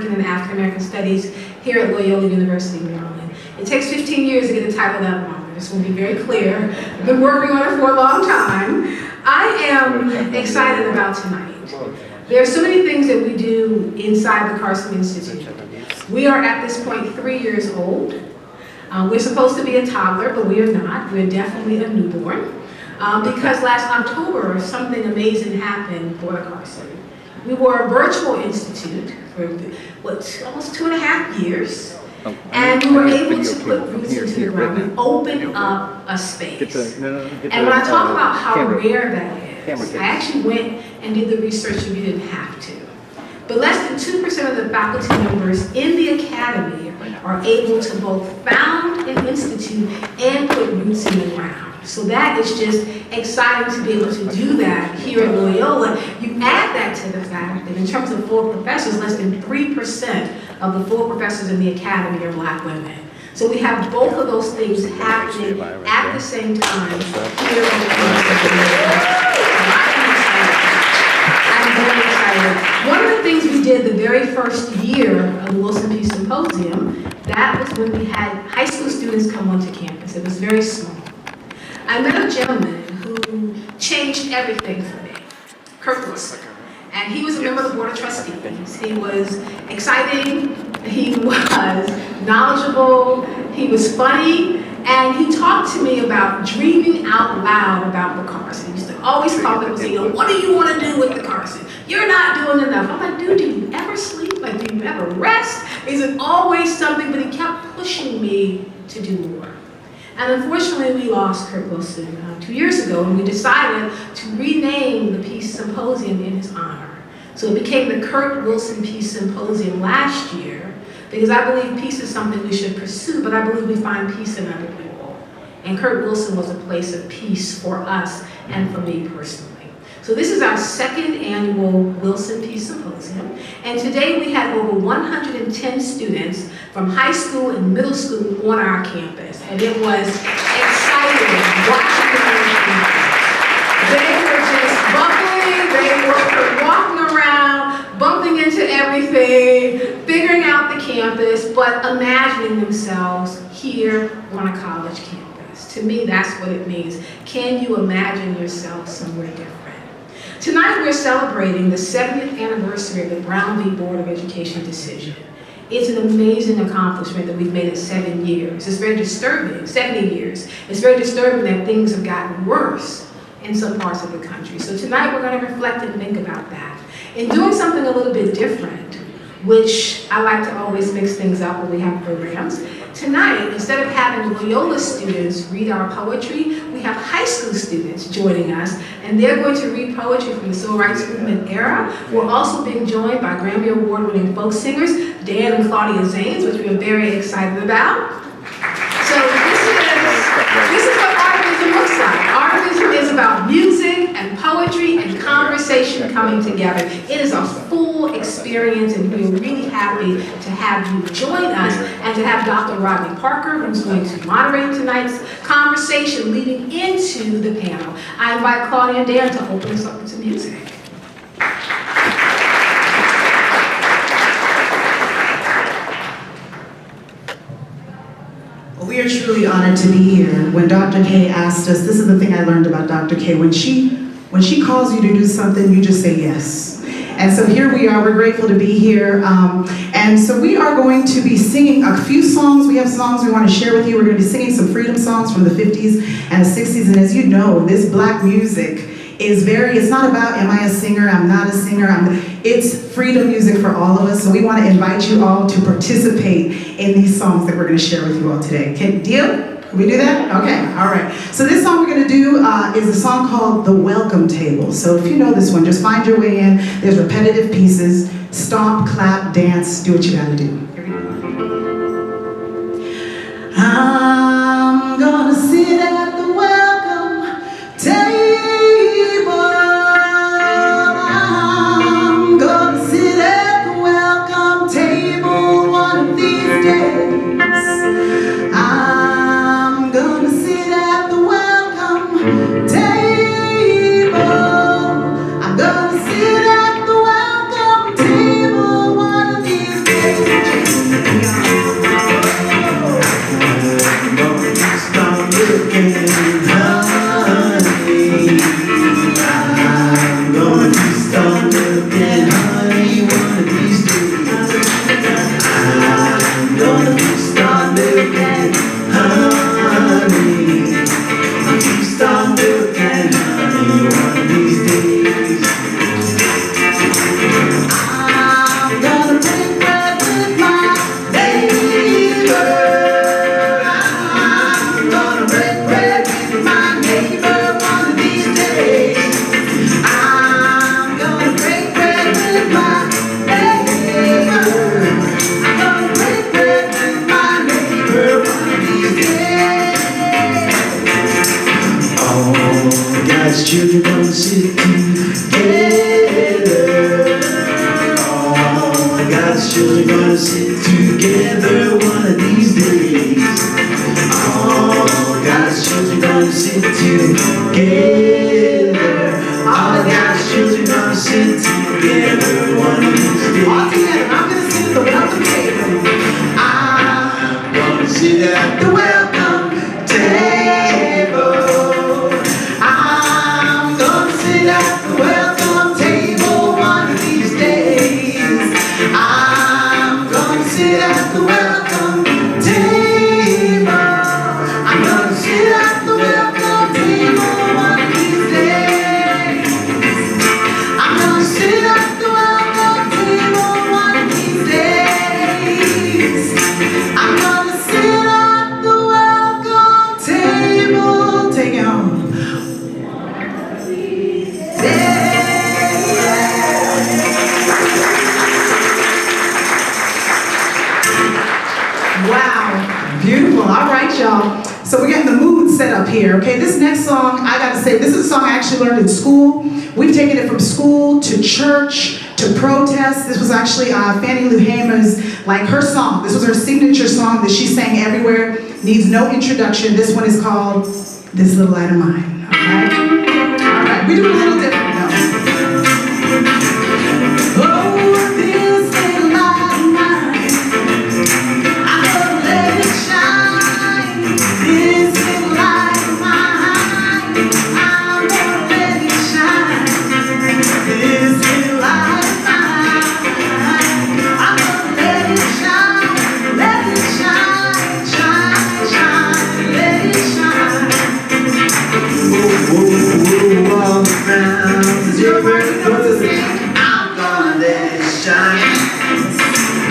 African and African American Studies here at Loyola University, Maryland. It takes 15 years to get a title that long. I just want to be very clear. I've been working on it for a long time. I am excited about tonight. There are so many things that we do inside the Carson Institute. We are at this point 3 years old. We're supposed to be a toddler, but we are not. We're definitely a newborn. Because last October, something amazing happened for the Carson. We were a virtual institute for almost 2.5 years. And we were able to put roots into the ground and open up a space. And when I talk about how rare that is, I actually went and did the research and you didn't have to. But less than 2% of the faculty members in the academy are able to both found an institute and put roots in the ground. So that is just exciting to be able to do that here at Loyola. You add that to the fact that in terms of full professors, less than 3% of the full professors in the academy are Black women. So we have both of those things happening at the same time here at the Carson. I'm very excited. One of the things we did the very first year of the Wilson Peace Symposium, that was when we had high school students come onto campus. It was very small. I met a gentleman who changed everything for me, Kurt Wilson. And he was a member of the Board of Trustees. He was exciting, he was knowledgeable, he was funny, and he talked to me about dreaming out loud about the Carson. He used to always call me and say, what do you want to do with the Carson? You're not doing enough. I'm like, dude, do you ever sleep? Like, do you ever rest? Is it always something? But he kept pushing me to do more. And unfortunately, we lost Kurt Wilson 2 years ago, and we decided to rename the Peace Symposium in his honor. So it became the Kurt Wilson Peace Symposium last year, because I believe peace is something we should pursue, but I believe we find peace in other people. And Kurt Wilson was a place of peace for us and for me personally. So this is our second annual Wilson Peace Symposium, and today we had over 110 students from high school and middle school on our campus, and it was exciting watching them. They were just bubbling, they were walking around, bumping into everything, figuring out the campus, but imagining themselves here on a college campus. To me, that's what it means. Can you imagine yourself somewhere different? Tonight we're celebrating the 70th anniversary of the Brown v. Board of Education decision. It's an amazing accomplishment that we've made in 7 years. It's very disturbing, 70 years. It's very disturbing that things have gotten worse in some parts of the country. So tonight we're going to reflect and think about that. In doing something a little bit different, which I like to always mix things up when we have programs, tonight, instead of having Loyola students read our poetry, we have high school students joining us, and they're going to read poetry from the Civil Rights Movement era. We're also being joined by Grammy Award-winning folk singers, Dan and Claudia Zanes, which we're very excited about. So this is what Artivism looks like. Artivism is about music and poetry and conversation coming together. It is a full experience, and we're really happy to have you join us and to have Dr. Rodney Parker, who's going to moderate tonight's conversation leading into the panel. I invite Claudia and Dan to open us up with some music. We are truly honored to be here. When Dr. K asked us, this is the thing I learned about Dr. K, when she calls you to do something, you just say yes. And so here we are, we're grateful to be here. And so we are going to be singing a few songs. We have songs we want to share with you. We're going to be singing some freedom songs from the 50s and the 60s. And as you know, this Black music is it's not about, am I a singer, I'm not a singer, it's freedom music for all of us. So we want to invite you all to participate in these songs that we're going to share with you all today. Okay, deal? Can we do that? Okay, all right. So this song we're going to do is a song called The Welcome Table. So if you know this one, just find your way in. There's repetitive pieces. Stomp, clap, dance, do what you got to do. Here we go. I'm going to sit at the welcome table. I'm going to sit at the welcome table one of these days. I'm gonna sit at the welcome table. I'm gonna sit at the welcome table one of these days. children gonna sit together one of these days. All God's children gonna sit together. All God's children gonna sit together one of these days. All together, I'm gonna sit at the welcome table. I'm gonna sit at the welcome table. I'm gonna sit at the welcome table one of these days. I'm gonna sit at the welcome table. I'm gonna sit at the welcome table one of these days. I'm gonna sit at the welcome table one of these days. I'm gonna sit at the welcome table. Take it home. Wow, beautiful. All right, y'all. So we're getting the mood set up here, okay? This next song, I gotta say, this is a song I actually learned in school. We've taken it from school to church to protest. This was actually Fannie Lou Hamer's, like her song. This was her signature song that she sang everywhere. Needs no introduction. This one is called This Little Light of Mine, all right? All right, we do it a little different though. Oh, this little light of mine, I'm gonna let it shine. This little light of mine, I'm gonna let it shine. This little light of mine, I'm gonna let it shine. Let it shine, shine, shine, let it shine. All around is your birthday. I'm gonna let it shine.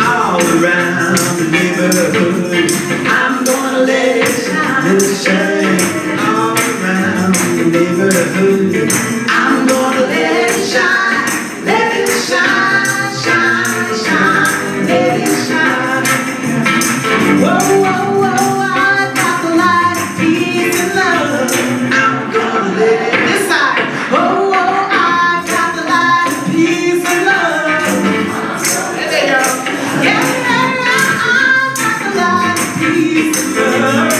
All around the neighborhood, I'm gonna let it shine. All around the neighborhood, I'm gonna let it shine. Let it shine, shine, shine, let it shine. Whoa, whoa, whoa, I got the light of peace and love. I'm gonna let it. This side. Oh, oh, I got the light of peace and love. There they go. Yeah, yeah, yeah, I got the light of peace and love.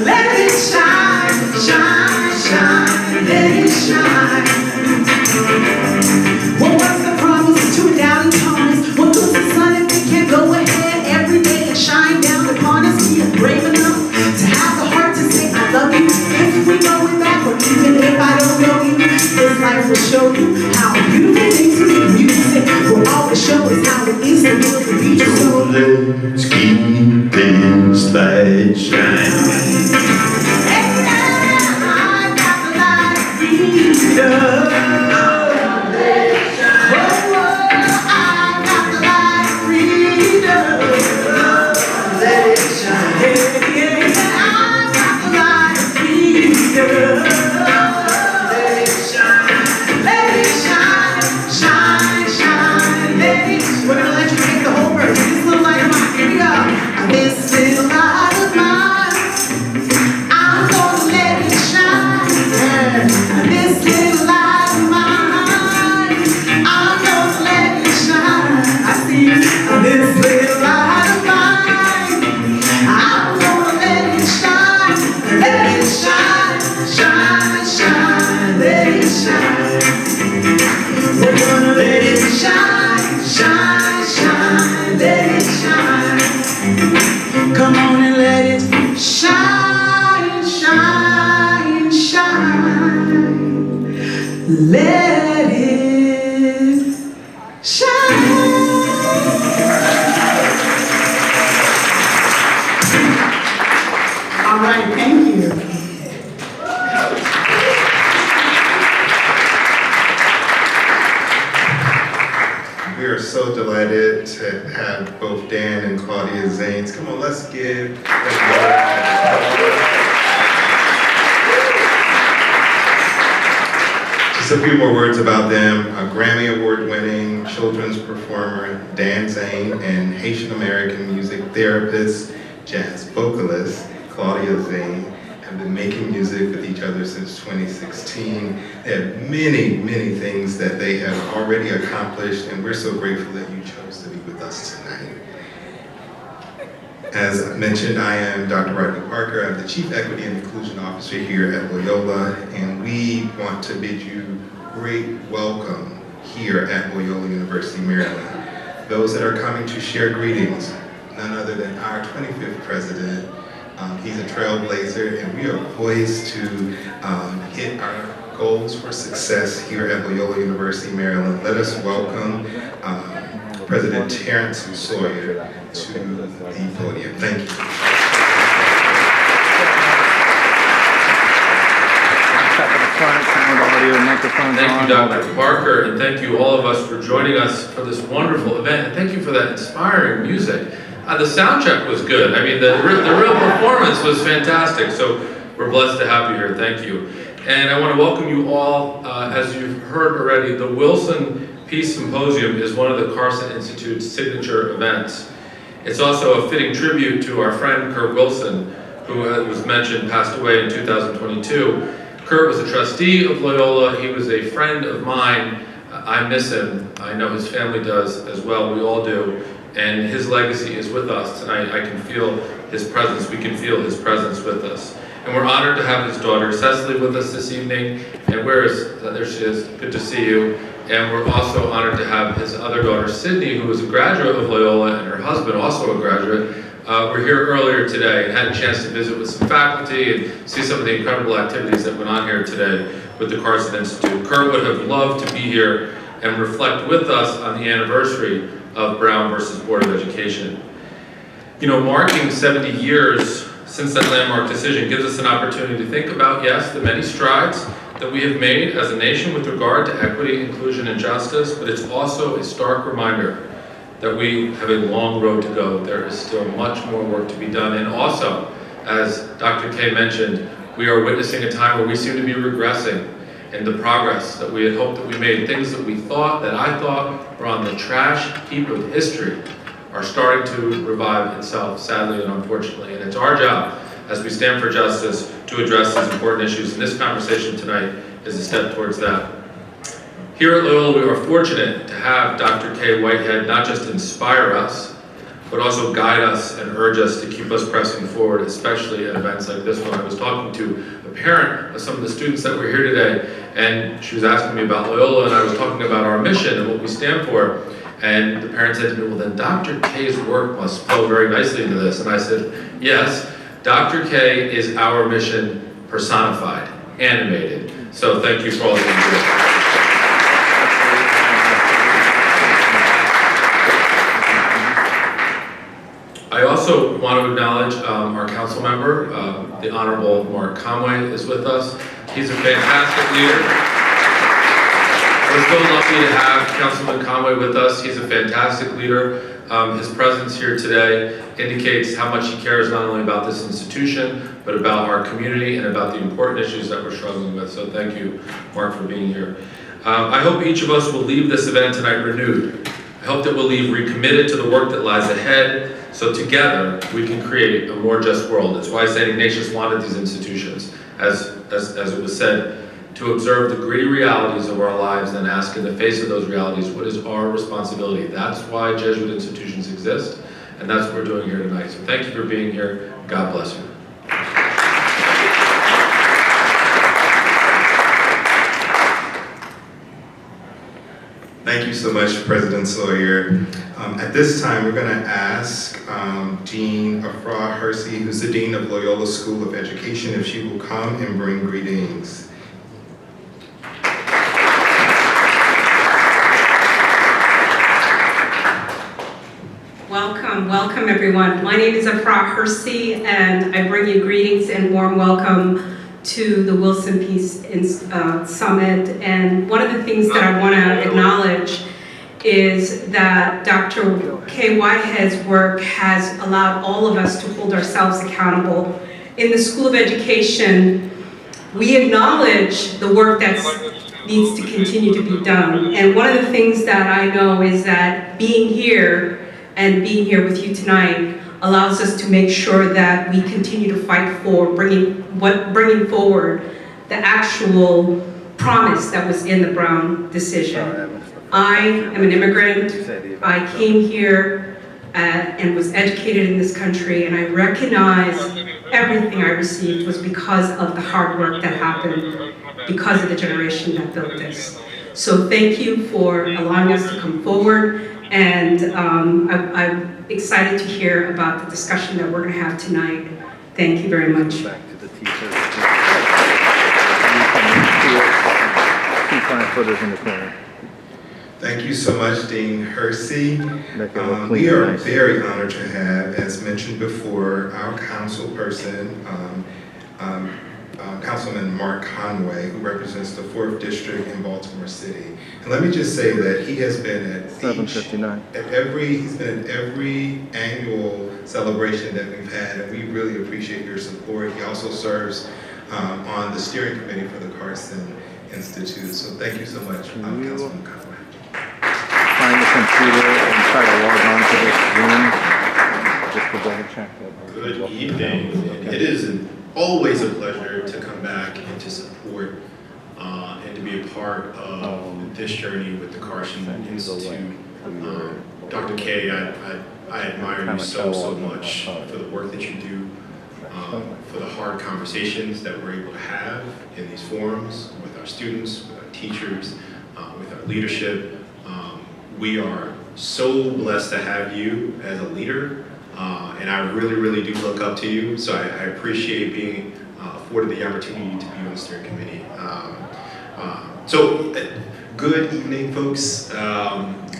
Let it shine, shine, shine, let it shine. What was the promise to a doubting Thomas? What was the sun if we can go ahead every day and shine down upon us? We are brave enough to have the heart to say I love you. If we know it back, or even if I don't know you, this life will show you how beautiful things with music will always show us how it is to live the beach. So Let's keep this light shining. hey, I got the light of freedom. Oh, I got the light of freedom. Let it shine. Yeah, I got the light of freedom. Let it shine. Let it shine, shine, shine. Let it. We're gonna let you take the whole verse. This little light of mine. Here we go. This little light of mine, I'm gonna let it shine. This little light of mine, I'm gonna let it shine. I see this little light of mine, I'm gonna let it shine. Let it shine, shine, shine, let it shine. We're gonna let it shine, shine, shine, let it shine. Come on and let it shine, shine, shine. Let it shine. All right, thank you. We are so delighted to have both Dan and Claudia Zanes. Come on, let's give just a few more words about them. A Grammy Award-winning children's performer, Dan Zane, and Haitian American music therapist, jazz vocalist, Claudia Zane, have been making music with each other since 2016. They have many, many things that they have already accomplished, and we're so grateful that you chose to be with us tonight. As I mentioned, I am Dr. Rodney Parker. I'm the Chief Equity and Inclusion Officer here at Loyola, and we want to bid you great welcome here at Loyola University, Maryland. Those that are coming to share greetings, none other than our 25th president. He's a trailblazer, and we are poised to hit our goals for success here at Loyola University, Maryland. Let us welcome President Terrence Sawyer to the podium. Thank you. Thank you, Dr. Parker, and thank you all of us for joining us for this wonderful event. And thank you for that inspiring music. The sound check was good. I mean, the real performance was fantastic. So we're blessed to have you here. Thank you. And I want to welcome you all. As you've heard already, the Wilson Peace Symposium is one of the Carson Institute's signature events. It's also a fitting tribute to our friend Kurt Wilson, who was mentioned passed away in 2022. Kurt was a trustee of Loyola. He was a friend of mine. I miss him. I know his family does as well. We all do. And his legacy is with us tonight. I can feel his presence. We can feel his presence with us. And we're honored to have his daughter Cecily with us this evening. And there she is. Good to see you. And we're also honored to have his other daughter Sydney, who is a graduate of Loyola, and her husband, also a graduate. We're here earlier today and had a chance to visit with some faculty and see some of the incredible activities that went on here today with the Carson Institute. Kurt would have loved to be here and reflect with us on the anniversary of Brown versus Board of Education. You know, marking 70 years since that landmark decision gives us an opportunity to think about, yes, the many strides that we have made as a nation with regard to equity, inclusion, and justice, but it's also a stark reminder that we have a long road to go. There is still much more work to be done. And also, as Dr. K mentioned, we are witnessing a time where we seem to be regressing in the progress that we had hoped that we made. Things that we thought, that I thought were on the trash heap of history are starting to revive itself, sadly and unfortunately. And it's our job, as we stand for justice, to address these important issues. And this conversation tonight is a step towards that. Here at Loyola, we are fortunate to have Dr. K. Whitehead not just inspire us, but also guide us and urge us to keep us pressing forward, especially at events like this one. I was talking to a parent of some of the students that were here today, and she was asking me about Loyola, and I was talking about our mission and what we stand for. And the parent said to me, well, then Dr. K's work must flow very nicely into this. And I said, yes, Dr. K is our mission personified, animated. So thank you for all that you do. I also want to acknowledge our council member, the Honorable Mark Conway is with us. He's a fantastic leader. We're so lucky to have Councilman Conway with us. He's a fantastic leader. His presence here today indicates how much he cares not only about this institution, but about our community and about the important issues that we're struggling with. So thank you, Mark, for being here. I hope each of us will leave this event tonight renewed. I hope that we'll leave recommitted to the work that lies ahead, so together we can create a more just world. It's why St. Ignatius wanted these institutions, as it was said, to observe the gritty realities of our lives and ask in the face of those realities, what is our responsibility? That's why Jesuit institutions exist, and that's what we're doing here tonight. So thank you for being here. God bless you. Thank you so much, President Sawyer. At this time, we're going to ask Dean Afra Hersey, who's the Dean of Loyola School of Education, if she will come and bring greetings. Welcome everyone. My name is Afra Hersey, and I bring you greetings and warm welcome to the Wilson Peace Summit. And one of the things that I want to acknowledge is that Dr. K. Whitehead's work has allowed all of us to hold ourselves accountable. In the School of Education, we acknowledge the work that needs to continue to be done. And one of the things that I know is that being here with you tonight, allows us to make sure that we continue to fight for bringing forward the actual promise that was in the Brown decision. I am an immigrant. I came here and was educated in this country, and I recognize everything I received was because of the hard work that happened, because of the generation that built this. So thank you for allowing us to come forward, and I'm excited to hear about the discussion that we're going to have tonight. Thank you very much. Back to the teachers. Two fine footers in the corner. Thank you so much, Dean Hersey. Make it look clean We and are nice. very honored to have, as mentioned before, our council person, Councilman Mark Conway, who represents the 4th District in Baltimore City. And let me just say that he has been at 7:59. he's been at every annual celebration that we've had, and we really appreciate your support. He also serves on the steering committee for the Carson Institute. So thank you so much, Councilman Conway. Find the computer and try to log on to this Zoom. Just to double check that. Good evening. It is always a pleasure to come back and to support and to be a part of this journey with the Carson Institute. Dr. K, I admire you so much for the work that you do, for the hard conversations that we're able to have in these forums with our students, with our teachers, with our leadership. We are so blessed to have you as a leader, and I really do look up to you. So I appreciate being afforded the opportunity to be on the steering committee. Good evening, folks.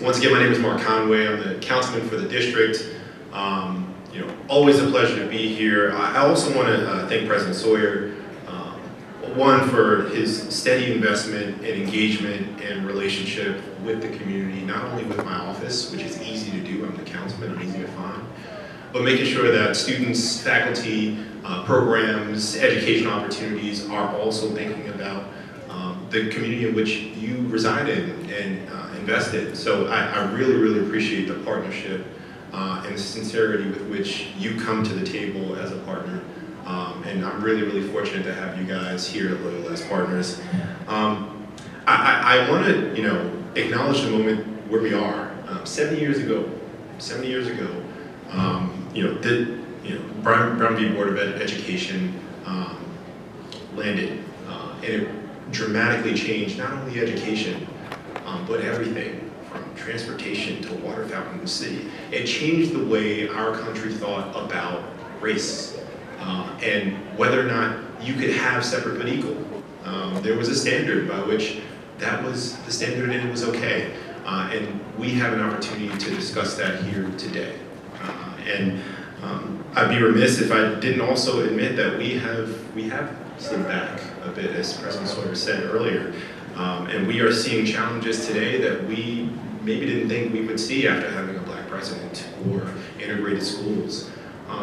Once again, my name is Mark Conway. I'm the councilman for the district. Always a pleasure to be here. I also want to thank President Sawyer, one, for his steady investment and engagement and relationship with the community, not only with my office, which is easy to do, I'm the councilman, I'm easy to find, but making sure that students, faculty, programs, educational opportunities are also thinking about the community in which you reside in and invest in. So I really appreciate the partnership and the sincerity with which you come to the table as a partner. And I'm really fortunate to have you guys here at Loyola as partners. I want to, acknowledge the moment where we are. 70 years ago, Brown v. Board of Education landed, and it dramatically changed not only education, but everything from transportation to water fountain in the city. It changed the way our country thought about race. And whether or not you could have separate but equal. There was a standard by which that was the standard and it was okay. And we have an opportunity to discuss that here today. I'd be remiss if I didn't also admit that we have slipped back a bit, as President Sawyer said earlier. And we are seeing challenges today that we maybe didn't think we would see after having a Black president or integrated schools.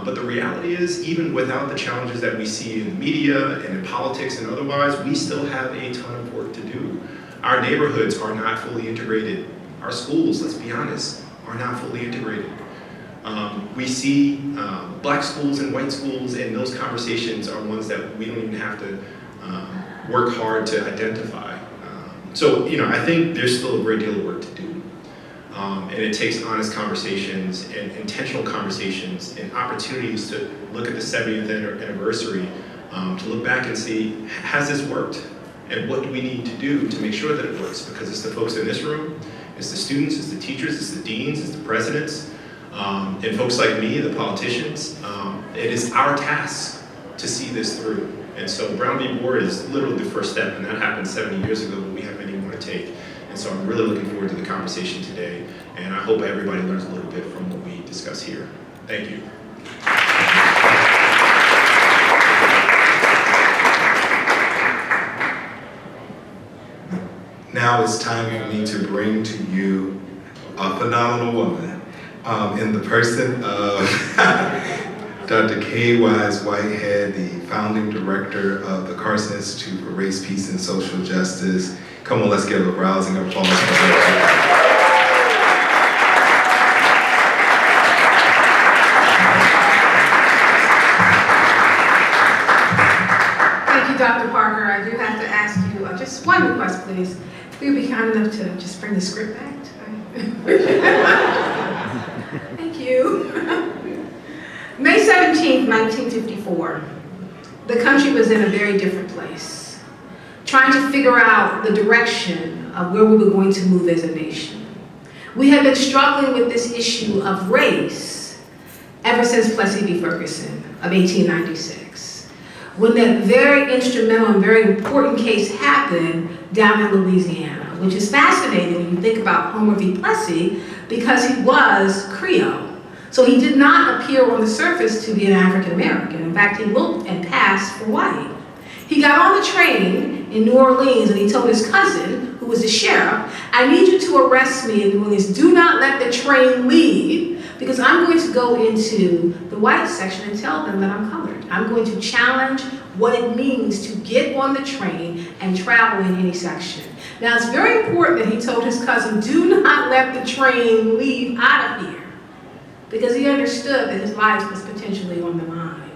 But the reality is, even without the challenges that we see in the media and in politics and otherwise, we still have a ton of work to do. Our neighborhoods are not fully integrated. Our schools, let's be honest, are not fully integrated. We see Black schools and white schools, and those conversations are ones that we don't even have to work hard to identify. So I think there's still a great deal of work to do. And it takes honest conversations and intentional conversations and opportunities to look at the 70th anniversary, to look back and see, has this worked? And what do we need to do to make sure that it works? Because it's the folks in this room, it's the students, it's the teachers, it's the deans, it's the presidents, and folks like me, the politicians. It is our task to see this through. And so Brown v. Board is literally the first step, and that happened 70 years ago, but we have many more to take. And so I'm really looking forward to the conversation today, and I hope everybody learns a little bit from what we discuss here. Thank you. Now it's time for me to bring to you a phenomenal woman in the person of Dr. K. Wise Whitehead, the founding director of the Carson Institute for Race, Peace, and Social Justice. Come on, let's give a rousing applause for her. you, Dr. Parker, I do have to ask you just one request, please. If you'd be kind enough to just bring the script back. Thank you. May 17th, 1954. The country was in a very different place, trying to figure out the direction of where we were going to move as a nation. We had been struggling with this issue of race ever since Plessy v. Ferguson of 1896, when that very instrumental and very important case happened down in Louisiana, which is fascinating when you think about Homer v. Plessy, because he was Creole. So he did not appear on the surface to be an African American. In fact, he looked and passed for white. He got on the train in New Orleans and he told his cousin, who was the sheriff, I need you to arrest me in New Orleans. Do not let the train leave, because I'm going to go into the white section and tell them that I'm colored. I'm going to challenge what it means to get on the train and travel in any section. Now, it's very important that he told his cousin, do not let the train leave out of here, because he understood that his life was potentially on the line.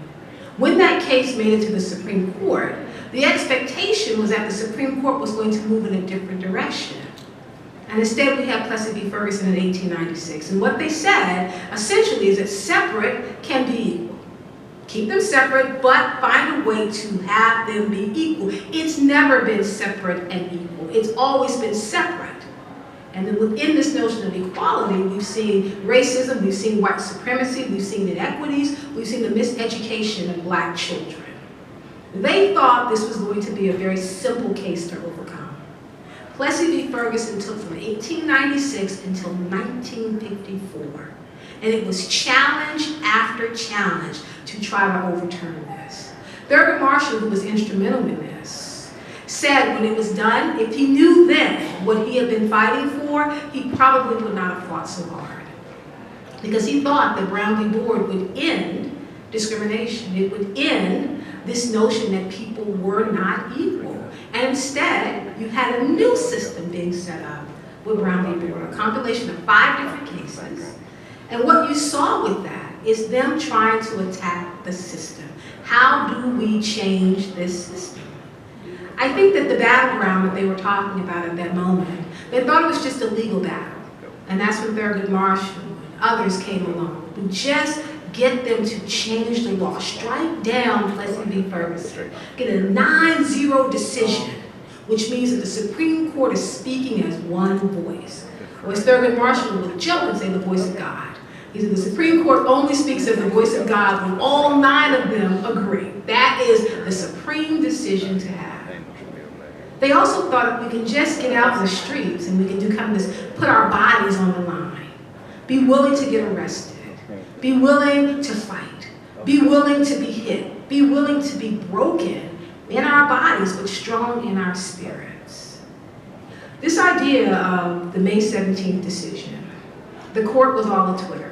When that case made it to the Supreme Court, the expectation was that the Supreme Court was going to move in a different direction. And instead we had Plessy v. Ferguson in 1896. And what they said, essentially, is that separate can be equal. Keep them separate, but find a way to have them be equal. It's never been separate and equal. It's always been separate. And then within this notion of equality, we've seen racism, we've seen white supremacy, we've seen inequities, we've seen the miseducation of black children. They thought this was going to be a very simple case to overcome. Plessy v. Ferguson took from 1896 until 1954. And it was challenge after challenge to try to overturn this. Thurgood Marshall, who was instrumental in this, said when it was done, if he knew then what he had been fighting for, he probably would not have fought so hard. Because he thought that Brown v. Board would end discrimination. It would end this notion that people were not equal. And instead, you had a new system being set up with Brown v. Board, a compilation of 5 different cases. And what you saw with that is them trying to attack the system. How do we change this system? I think that the battleground that they were talking about at that moment, they thought it was just a legal battle. And that's when Thurgood Marshall and others came along. We just get them to change the law, strike down Plessy v. Ferguson, get a 9-0 decision, which means that the Supreme Court is speaking as one voice. Or as Thurgood Marshall would joke and say, the voice of God. He said the Supreme Court only speaks as the voice of God when all 9 of them agree. That is the supreme decision to have. They also thought if we can just get out in the streets and we can do kind of this, put our bodies on the line, be willing to get arrested, be willing to fight, be willing to be hit, be willing to be broken in our bodies but strong in our spirits. This idea of the May 17th decision, the court was all a Twitter.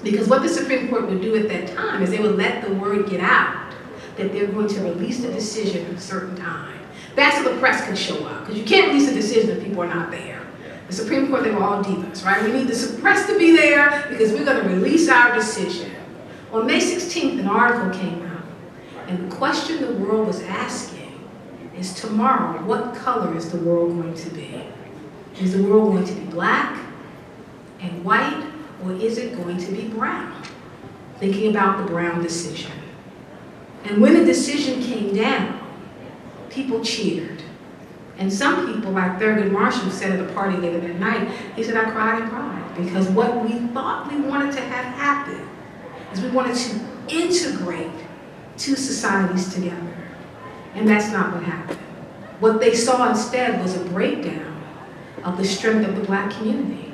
Because what the Supreme Court would do at that time is they would let the word get out that they're going to release the decision at a certain time. That's so the press could show up, because you can't release a decision if people are not there. The Supreme Court, they were all divas, right? We need the press to be there because we're going to release our decision. On May 16th, an article came out, and the question the world was asking is, tomorrow, what color is the world going to be? Is the world going to be black and white, or is it going to be brown? Thinking about the Brown decision. And when the decision came down, people cheered. And some people, like Thurgood Marshall said at a party later that night, he said, I cried and cried, because what we thought we wanted to have happen is we wanted to integrate 2 societies together. And that's not what happened. What they saw instead was a breakdown of the strength of the black community.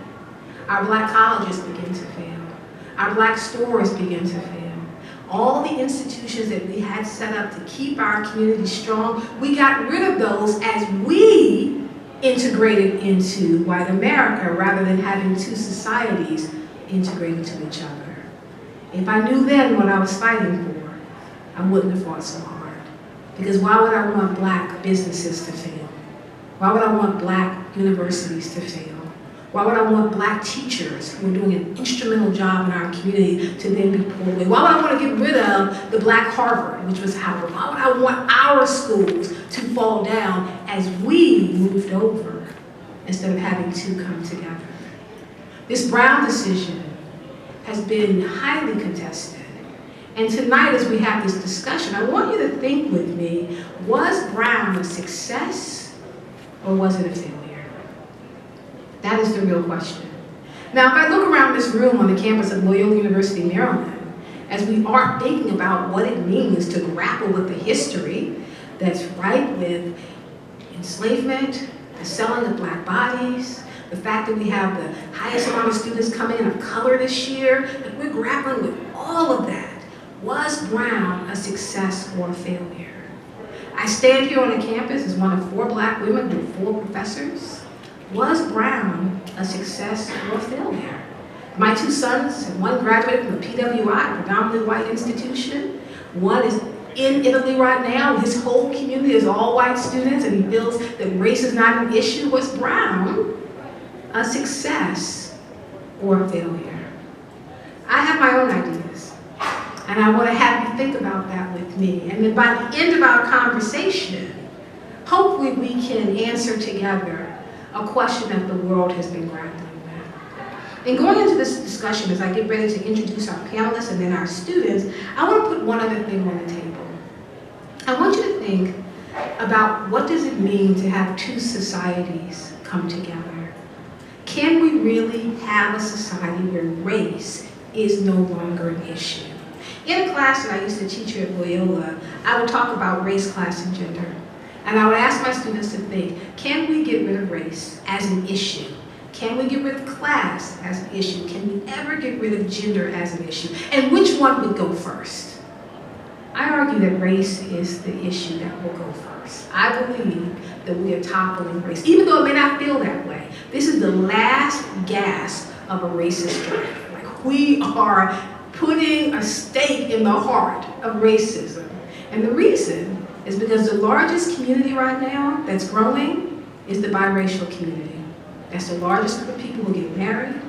Our black colleges began to fail. Our black stores began to fail. All the institutions that we had set up to keep our community strong, we got rid of those as we integrated into white America rather than having 2 societies integrated to each other. If I knew then what I was fighting for, I wouldn't have fought so hard. Because why would I want black businesses to fail? Why would I want black universities to fail? Why would I want black teachers who are doing an instrumental job in our community to then be pulled away? Why would I want to get rid of the black Harvard, which was Howard? Why would I want our schools to fall down as we moved over instead of having to come together? This Brown decision has been highly contested. And tonight, as we have this discussion, I want you to think with me, was Brown a success or was it a failure? That is the real question. Now, if I look around this room on the campus of Loyola University, Maryland, as we are thinking about what it means to grapple with the history that's right with enslavement, the selling of black bodies, the fact that we have the highest amount of students coming in of color this year, that we're grappling with all of that. Was Brown a success or a failure? I stand here on the campus as one of 4 black women with 4 professors. Was Brown a success or a failure? My 2 sons, one graduated from the PWI, a predominantly white institution. One is in Italy right now. His whole community is all white students, and he feels that race is not an issue. Was Brown a success or a failure? I have my own ideas, and I want to have you think about that with me. And then by the end of our conversation, hopefully we can answer together a question that the world has been grappling with. In going into this discussion, as I get ready to introduce our panelists and then our students, I want to put one other thing on the table. I want you to think about what does it mean to have 2 societies come together. Can we really have a society where race is no longer an issue? In a class that I used to teach here at Loyola, I would talk about race, class, and gender. And I would ask my students to think, can we get rid of race as an issue? Can we get rid of class as an issue? Can we ever get rid of gender as an issue? And which one would go first? I argue that race is the issue that will go first. I believe that we are toppling race, even though it may not feel that way. This is the last gasp of a racist drive. Like, we are putting a stake in the heart of racism. And the reason is because the largest community right now that's growing is the biracial community. That's the largest group of people who get married,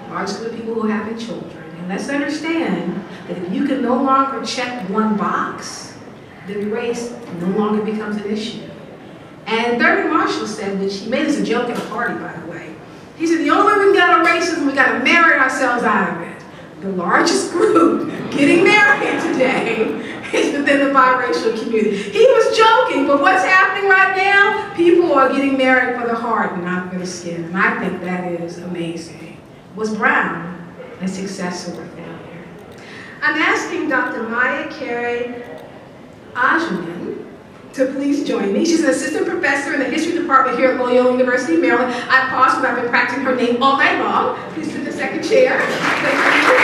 the largest group of people who are having children. And let's understand that if you can no longer check one box, then race no longer becomes an issue. And Thurgood Marshall said, which he made as a joke at a party, by the way, he said, the only way we can get out of racism, we got to marry ourselves out of it. The largest group getting married today is within the biracial community. He was joking, but what's happening right now? People are getting married for the heart and not for the skin, and I think that is amazing. Was Brown a success or a failure? I'm asking Dr. Maya Carey Ajman to please join me. She's an assistant professor in the history department here at Loyola University, Maryland. I paused because I've been practicing her name all night long. Please sit in the second chair. Thank you.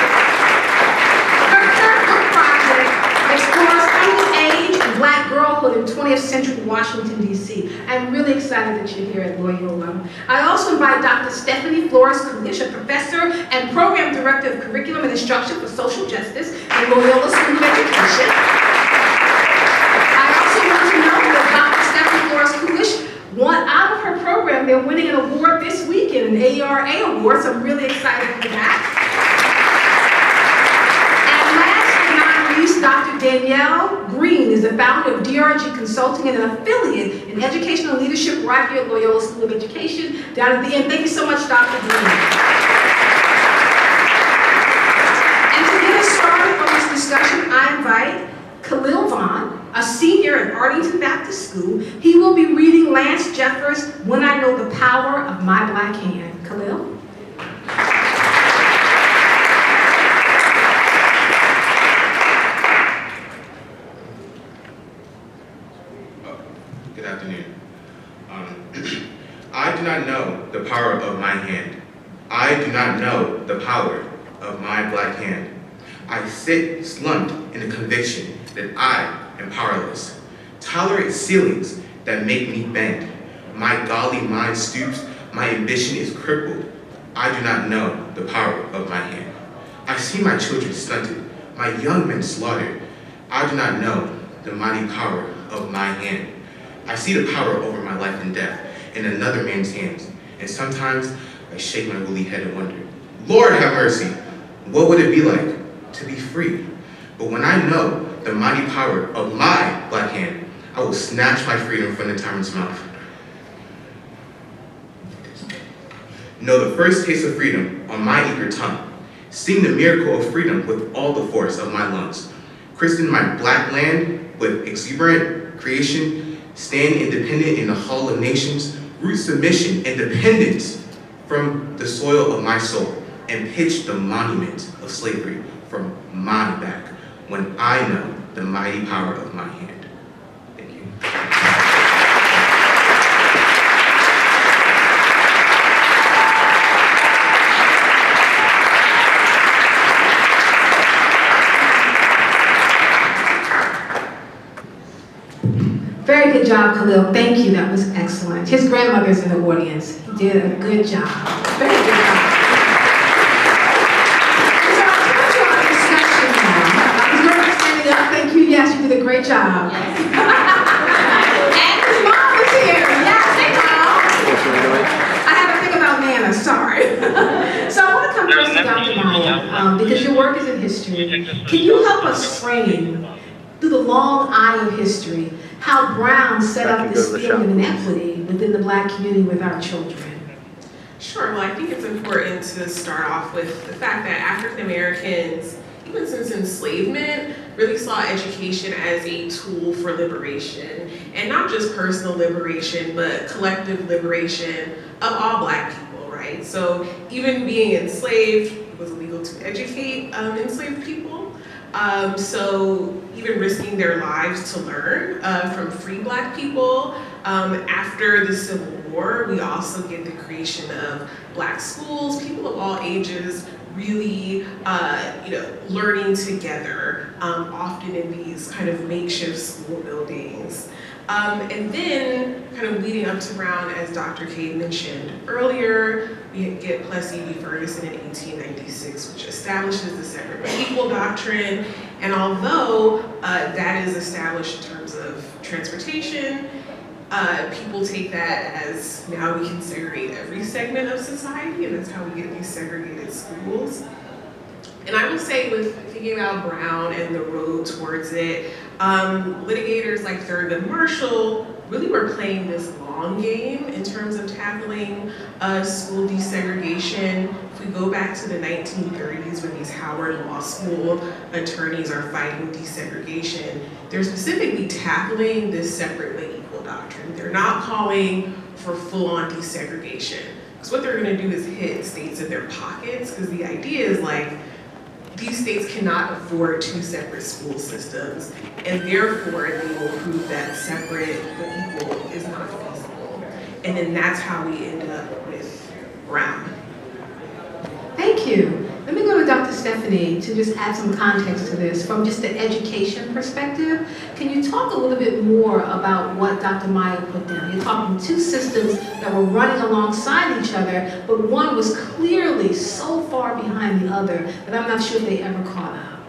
Her current book project explores coming of age and black girlhood in 20th century Washington, D.C. I'm really excited that you're here at Loyola. I also invite Dr. Stephanie Flores-Kulish, a professor and program director of curriculum and instruction for social justice at Loyola School of Education. Out of her program, they're winning an award this weekend, an ARA award, so I'm really excited for that. And last but not least, Dr. Danielle Green is the founder of DRG Consulting and an affiliate in educational leadership right here at Loyola School of Education, down at the end. Thank you so much, Dr. Green. And to get us started on this discussion, I invite Khalil Vaughn, a senior at Arlington Baptist School. He will be reading Lance Jeffers' When I Know the Power of My Black Hand. Khalil? Good afternoon. I do not know the power of my hand. I do not know the power of my black hand. I sit slumped in the conviction that I am powerless. Tolerate ceilings that make me bend. My godly mind stoops, my ambition is crippled. I do not know the power of my hand. I see my children stunted, my young men slaughtered. I do not know the mighty power of my hand. I see the power over my life and death in another man's hands, and sometimes I shake my woolly head and wonder, Lord have mercy, what would it be like to be free? But when I know the mighty power of my black hand, I will snatch my freedom from the tyrant's mouth. Know the first taste of freedom on my eager tongue. Sing the miracle of freedom with all the force of my lungs. Christen my black land with exuberant creation. Stand independent in the hall of nations. Root submission, independence from the soil of my soul. And pitch the monument of slavery from my back when I know the mighty power of my hand. Thank you. Very good job, Khalil. Thank you. That was excellent. His grandmother's in the audience. He did a good job. Very good job. So I'll turn to our discussion now. His grandmother standing up. Thank you. Yes, you did a great job. And his mom was here. Yes, hey, Mom. I have a thing about Nana. Sorry. So I want to come first to Dr. Maya, because your work is in history. Can you help us frame, through the long eye of history, how Brown set up this feeling of inequity within the black community with our children? Sure, well, I think it's important to start off with the fact that African Americans, even since enslavement, really saw education as a tool for liberation, and not just personal liberation, but collective liberation of all black people, right? So even being enslaved, it was illegal to educate enslaved people. So even risking their lives to learn from free black people. After the Civil War, we also get the creation of black schools, people of all ages really learning together, often in these kind of makeshift school buildings. And then, kind of leading up to Brown, as Dr. K mentioned earlier, we get Plessy v. Ferguson in 1896, which establishes the separate but equal doctrine. And although that is established in terms of transportation, people take that as now we can segregate every segment of society, and that's how we get these segregated schools. And I would say, with thinking about Brown and the road towards it, litigators like Thurgood Marshall really were playing this long game in terms of tackling school desegregation. If we go back to the 1930s, when these Howard Law School attorneys are fighting desegregation, they're specifically tackling this separate but equal doctrine. They're not calling for full-on desegregation, because what they're going to do is hit states in their pockets, because the idea is like, these states cannot afford two separate school systems, and therefore they will prove that separate but equal is not feasible. And then that's how we end up with Brown. Thank you. Let me go to Dr. Stephanie to just add some context to this from just the education perspective. Can you talk a little bit more about what Dr. Maya put down? You're talking two systems that were running alongside each other, but one was clearly so far behind the other that I'm not sure they ever caught up.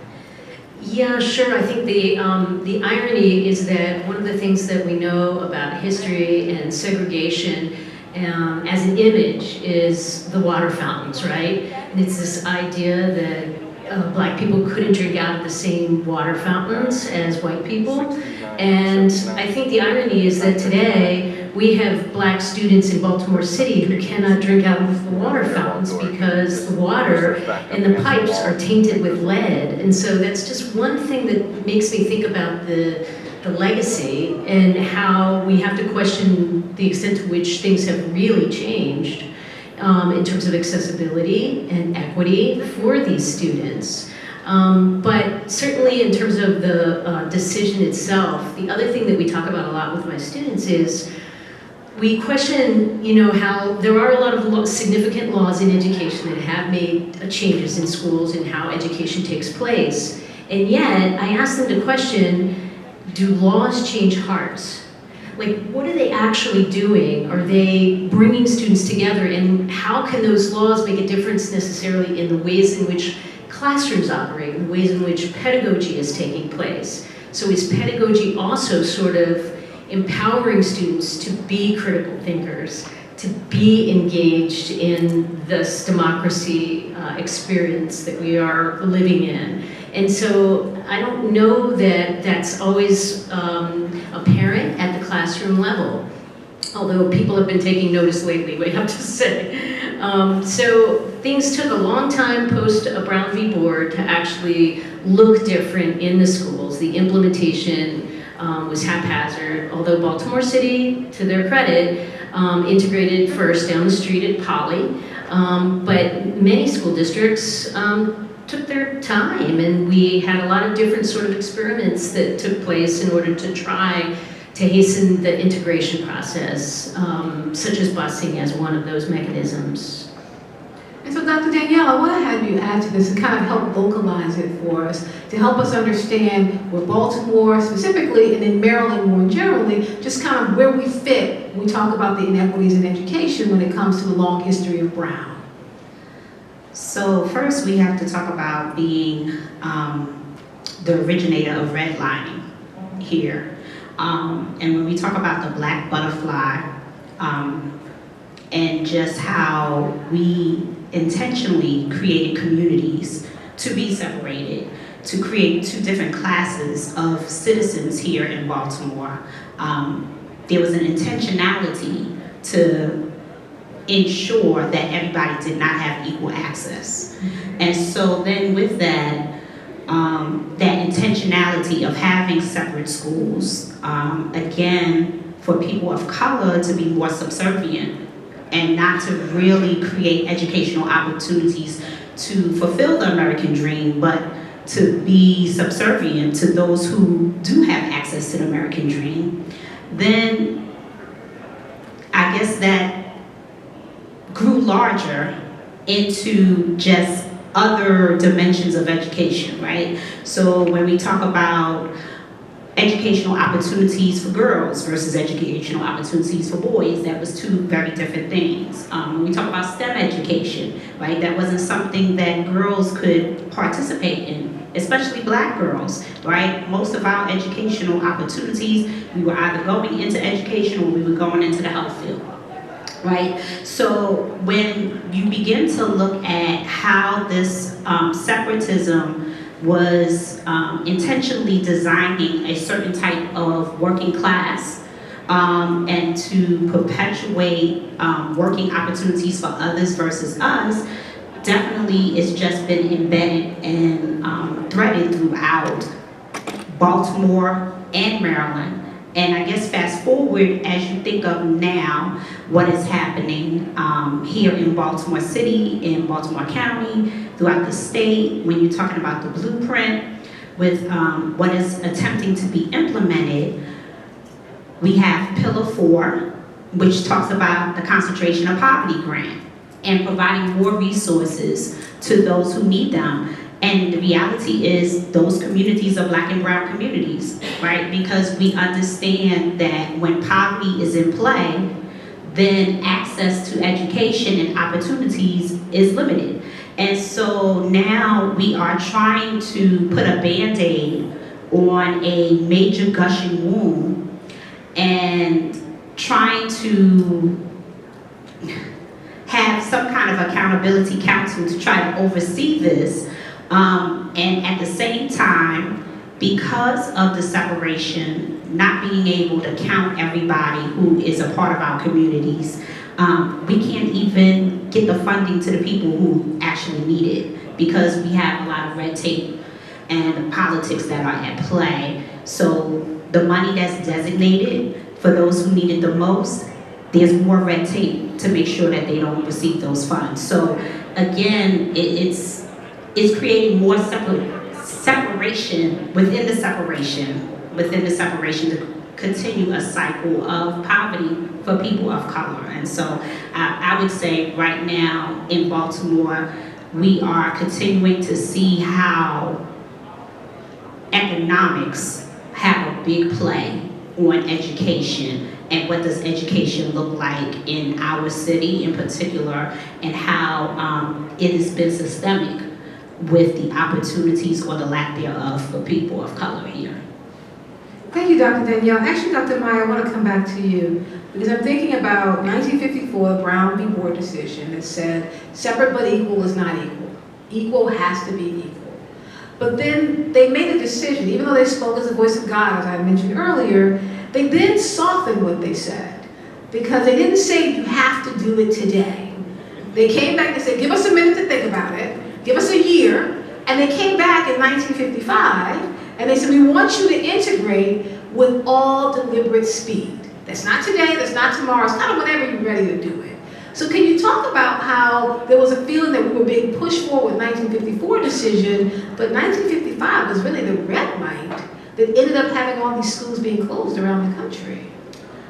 Yeah, sure. I think the irony is that one of the things that we know about history and segregation as an image is the water fountains, right? And it's this idea that black people couldn't drink out of the same water fountains as white people. And I think the irony is that today we have black students in Baltimore City who cannot drink out of the water fountains because the water and the pipes are tainted with lead. And so that's just one thing that makes me think about the legacy and how we have to question the extent to which things have really changed in terms of accessibility and equity for these students. But certainly in terms of the decision itself, the other thing that we talk about a lot with my students is we question, how there are a lot of significant laws in education that have made changes in schools and how education takes place. And yet, I ask them to question, do laws change hearts? Like, what are they actually doing? Are they bringing students together? And how can those laws make a difference necessarily in the ways in which classrooms operate, in the ways in which pedagogy is taking place? So is pedagogy also sort of empowering students to be critical thinkers, to to be engaged in this democracy experience that we are living in. And so I don't know that that's always apparent at the classroom level, although people have been taking notice lately, we have to say. So things took a long time post a Brown v. Board to actually look different in the schools. The implementation was haphazard, although Baltimore City, to their credit, integrated first down the street at Poly, but many school districts took their time, and we had a lot of different sort of experiments that took place in order to try to hasten the integration process, such as busing as one of those mechanisms. And so Dr. Danielle, I want to have you add to this and kind of help vocalize it for us, to help us understand where Baltimore specifically, and in Maryland more generally, just kind of where we fit when we talk about the inequities in education when it comes to the long history of Brown. So first we have to talk about being the originator of redlining here. And when we talk about the black butterfly and just how we intentionally created communities to be separated, to create two different classes of citizens here in Baltimore, there was an intentionality to ensure that everybody did not have equal access. And so then with that, that intentionality of having separate schools, again, for people of color to be more subservient and not to really create educational opportunities to fulfill the American dream, but to be subservient to those who do have access to the American dream, then I guess that grew larger into just other dimensions of education, right? So when we talk about educational opportunities for girls versus educational opportunities for boys, that was two very different things. When we talk about STEM education, right, that wasn't something that girls could participate in, especially black girls, right? Most of our educational opportunities, we were either going into education or we were going into the health field. Right? So when you begin to look at how this separatism was intentionally designing a certain type of working class and to perpetuate working opportunities for others versus us, definitely it's just been embedded and threaded throughout Baltimore and Maryland. And I guess fast forward, as you think of now, what is happening here in Baltimore City, in Baltimore County, throughout the state, when you're talking about the blueprint, with what is attempting to be implemented, we have Pillar 4, which talks about the concentration of poverty grant and providing more resources to those who need them. And the reality is those communities are black and brown communities, right? Because we understand that when poverty is in play, then access to education and opportunities is limited. And so now we are trying to put a Band-Aid on a major gushing wound and trying to have some kind of accountability council to try to oversee this. And at the same time, because of the separation, not being able to count everybody who is a part of our communities, we can't even get the funding to the people who actually need it because we have a lot of red tape and politics that are at play. So the money that's designated for those who need it the most, there's more red tape to make sure that they don't receive those funds. So again, it's creating more separation within the separation to continue a cycle of poverty for people of color. And so I would say right now in Baltimore, we are continuing to see how economics have a big play on education and what does education look like in our city in particular, and how it has been systemic with the opportunities or the lack thereof for people of color here. Thank you, Dr. Danielle. Actually, Dr. Meyer, I want to come back to you because I'm thinking about 1954 Brown v. Board decision that said separate but equal is not equal. Equal has to be equal. But then they made a decision, even though they spoke as the voice of God, as I mentioned earlier, they then softened what they said because they didn't say you have to do it today. They came back and said, give us a minute to think about it, give us a year, and they came back in 1955 and they said, we want you to integrate with all deliberate speed. That's not today, that's not tomorrow, it's kind of whenever you're ready to do it. So can you talk about how there was a feeling that we were being pushed forward with 1954 decision, but 1955 was really the red light that ended up having all these schools being closed around the country?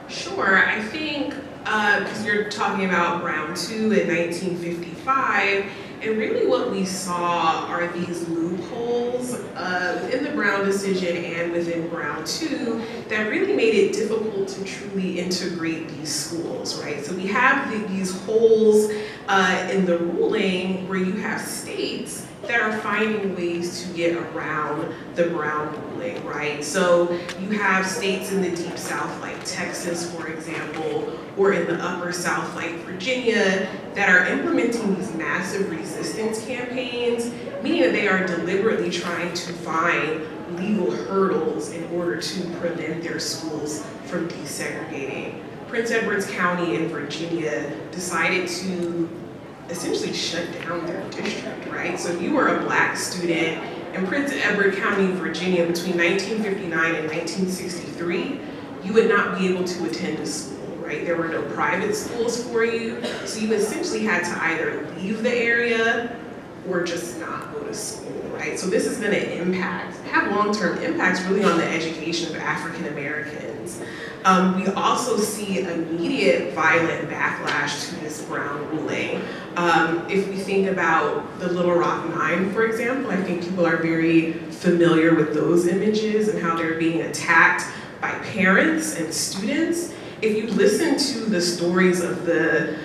Sure, I think, because you're talking about Brown 2 in 1955, and really what we saw are these loopholes within the Brown decision and within Brown 2 that really made it difficult to truly integrate these schools, right? So we have these holes in the ruling where you have states that are finding ways to get around the Brown ruling, right? So you have states in the Deep South like Texas, for example, or in the Upper South like Virginia that are implementing these massive resistance campaigns, meaning that they are deliberately trying to find legal hurdles in order to prevent their schools from desegregating. Prince Edward County in Virginia decided to essentially shut down their district, right? So if you were a Black student in Prince Edward County, Virginia between 1959 and 1963, you would not be able to attend a school, right? There were no private schools for you, so you essentially had to either leave the area or just not go to school, right? So this is going to have long-term impacts really on the education of African Americans. We also see immediate violent backlash to this Brown ruling. If we think about the Little Rock Nine, for example, I think people are very familiar with those images and how they're being attacked by parents and students. If you listen to the stories of the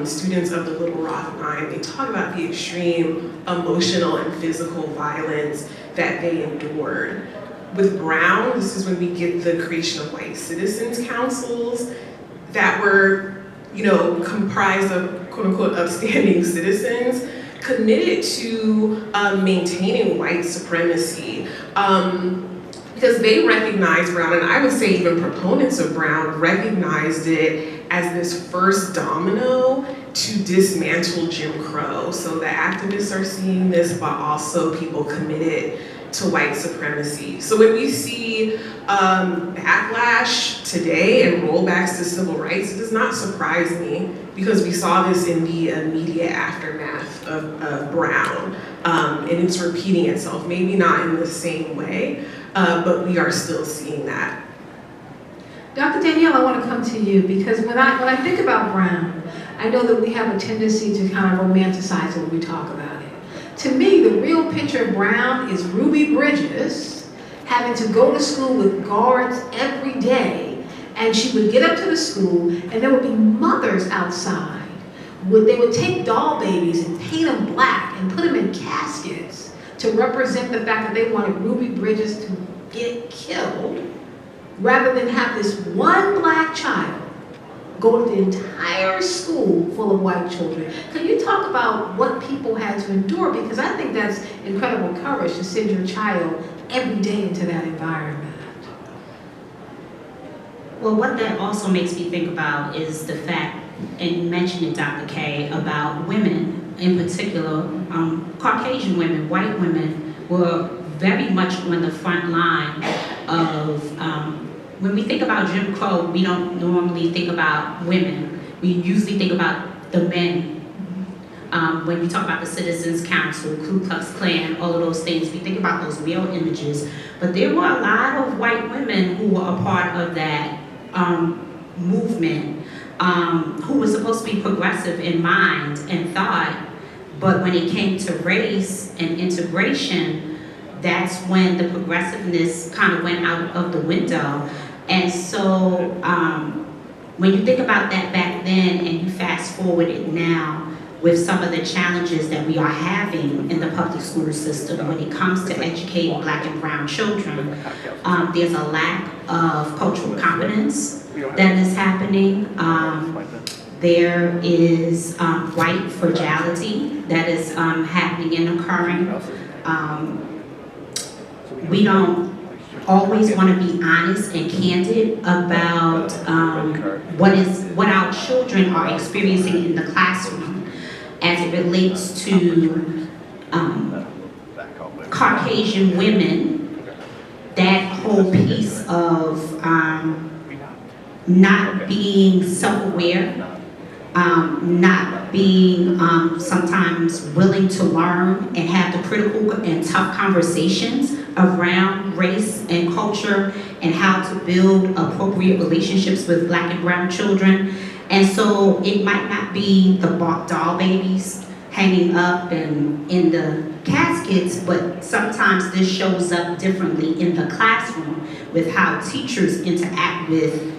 students of the Little Rock Nine, they talk about the extreme emotional and physical violence that they endured. With Brown, this is when we get the creation of white citizens councils that were, comprised of quote unquote upstanding citizens committed to maintaining white supremacy. Because they recognized Brown, and I would say even proponents of Brown recognized it as this first domino to dismantle Jim Crow. So the activists are seeing this, but also people committed to white supremacy. So when we see backlash today and rollbacks to civil rights, it does not surprise me because we saw this in the immediate aftermath of Brown. And it's repeating itself, maybe not in the same way, but we are still seeing that. Dr. Danielle, I want to come to you because when I think about Brown, I know that we have a tendency to kind of romanticize when we talk about it. To me, the real picture of Brown is Ruby Bridges having to go to school with guards every day, and she would get up to the school, and there would be mothers outside. They would take doll babies and paint them black and put them in caskets to represent the fact that they wanted Ruby Bridges to get killed, rather than have this one Black child go to the entire school full of white children. Can you talk about what people had to endure? Because I think that's incredible courage to send your child every day into that environment. Well, what that also makes me think about is the fact, and you mentioned it, Dr. K, about women in particular, Caucasian women, white women, were very much on the front line of, when we think about Jim Crow, we don't normally think about women. We usually think about the men. When we talk about the Citizens Council, Ku Klux Klan, all of those things, we think about those real images. But there were a lot of white women who were a part of that movement, who were supposed to be progressive in mind and thought. But when it came to race and integration, that's when the progressiveness kind of went out of the window. And so when you think about that back then and you fast forward it now, with some of the challenges that we are having in the public school system when it comes to educating Black and brown children. There's a lack of cultural competence that is happening. There is white fragility that is happening and occurring. We don't always want to be honest and candid about what our children are experiencing in the classroom as it relates to Caucasian women, that whole piece of not being self-aware, not being sometimes willing to learn and have the critical and tough conversations around race and culture and how to build appropriate relationships with Black and brown children. And so it might not be the doll babies hanging up and in the caskets, but sometimes this shows up differently in the classroom with how teachers interact with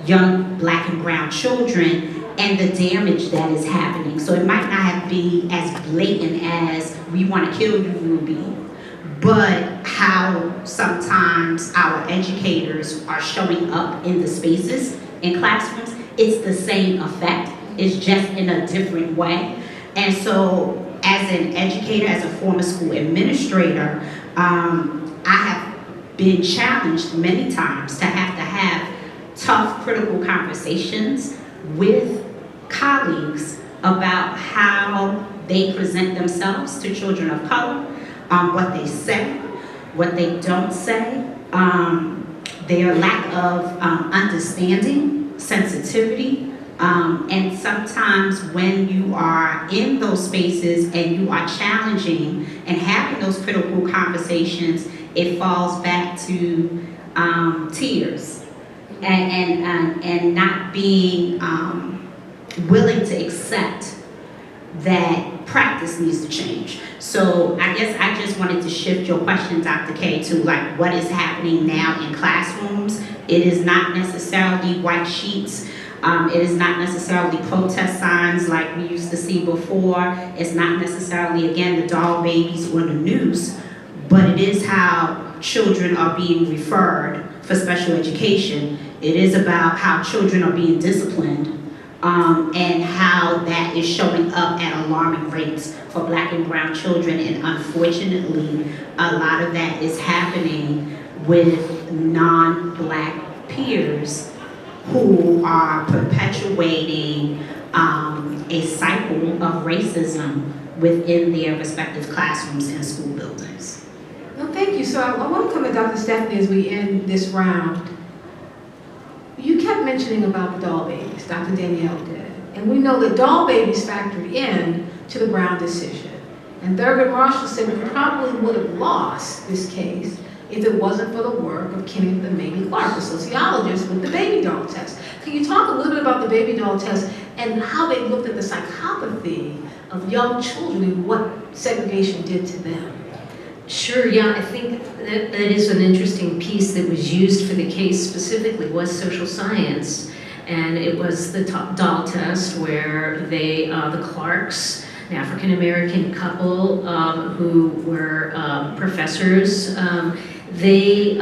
young Black and brown children and the damage that is happening. So it might not be as blatant as "we want to kill you, Ruby," but how sometimes our educators are showing up in the spaces in classrooms. It's the same effect, it's just in a different way. And so as an educator, as a former school administrator, I have been challenged many times to have tough, critical conversations with colleagues about how they present themselves to children of color, what they say, what they don't say, their lack of understanding, sensitivity, and sometimes when you are in those spaces and you are challenging and having those critical conversations, it falls back to tears and not being willing to accept that practice needs to change. So I guess I just wanted to shift your question, Dr. K, to like what is happening now in classrooms. It is not necessarily white sheets. It is not necessarily protest signs like we used to see before. It's not necessarily, again, the doll babies or the news, but it is how children are being referred for special education. It is about how children are being disciplined and how that is showing up at alarming rates for Black and brown children. And unfortunately, a lot of that is happening with non-Black peers who are perpetuating a cycle of racism within their respective classrooms and school buildings. Well, thank you. So I want to come to Dr. Stephanie as we end this round. You kept mentioning about the doll babies, Dr. Danielle did. And we know that doll babies factored in to the Brown decision. And Thurgood Marshall said we probably would have lost this case if it wasn't for the work of Kenneth and Mamie Clark, the sociologist, with the baby doll test. Can you talk a little bit about the baby doll test and how they looked at the psychopathy of young children and what segregation did to them? Sure, yeah, I think that is an interesting piece that was used for the case specifically was social science. And it was the doll test where they, the Clarks, an African-American couple who were professors, they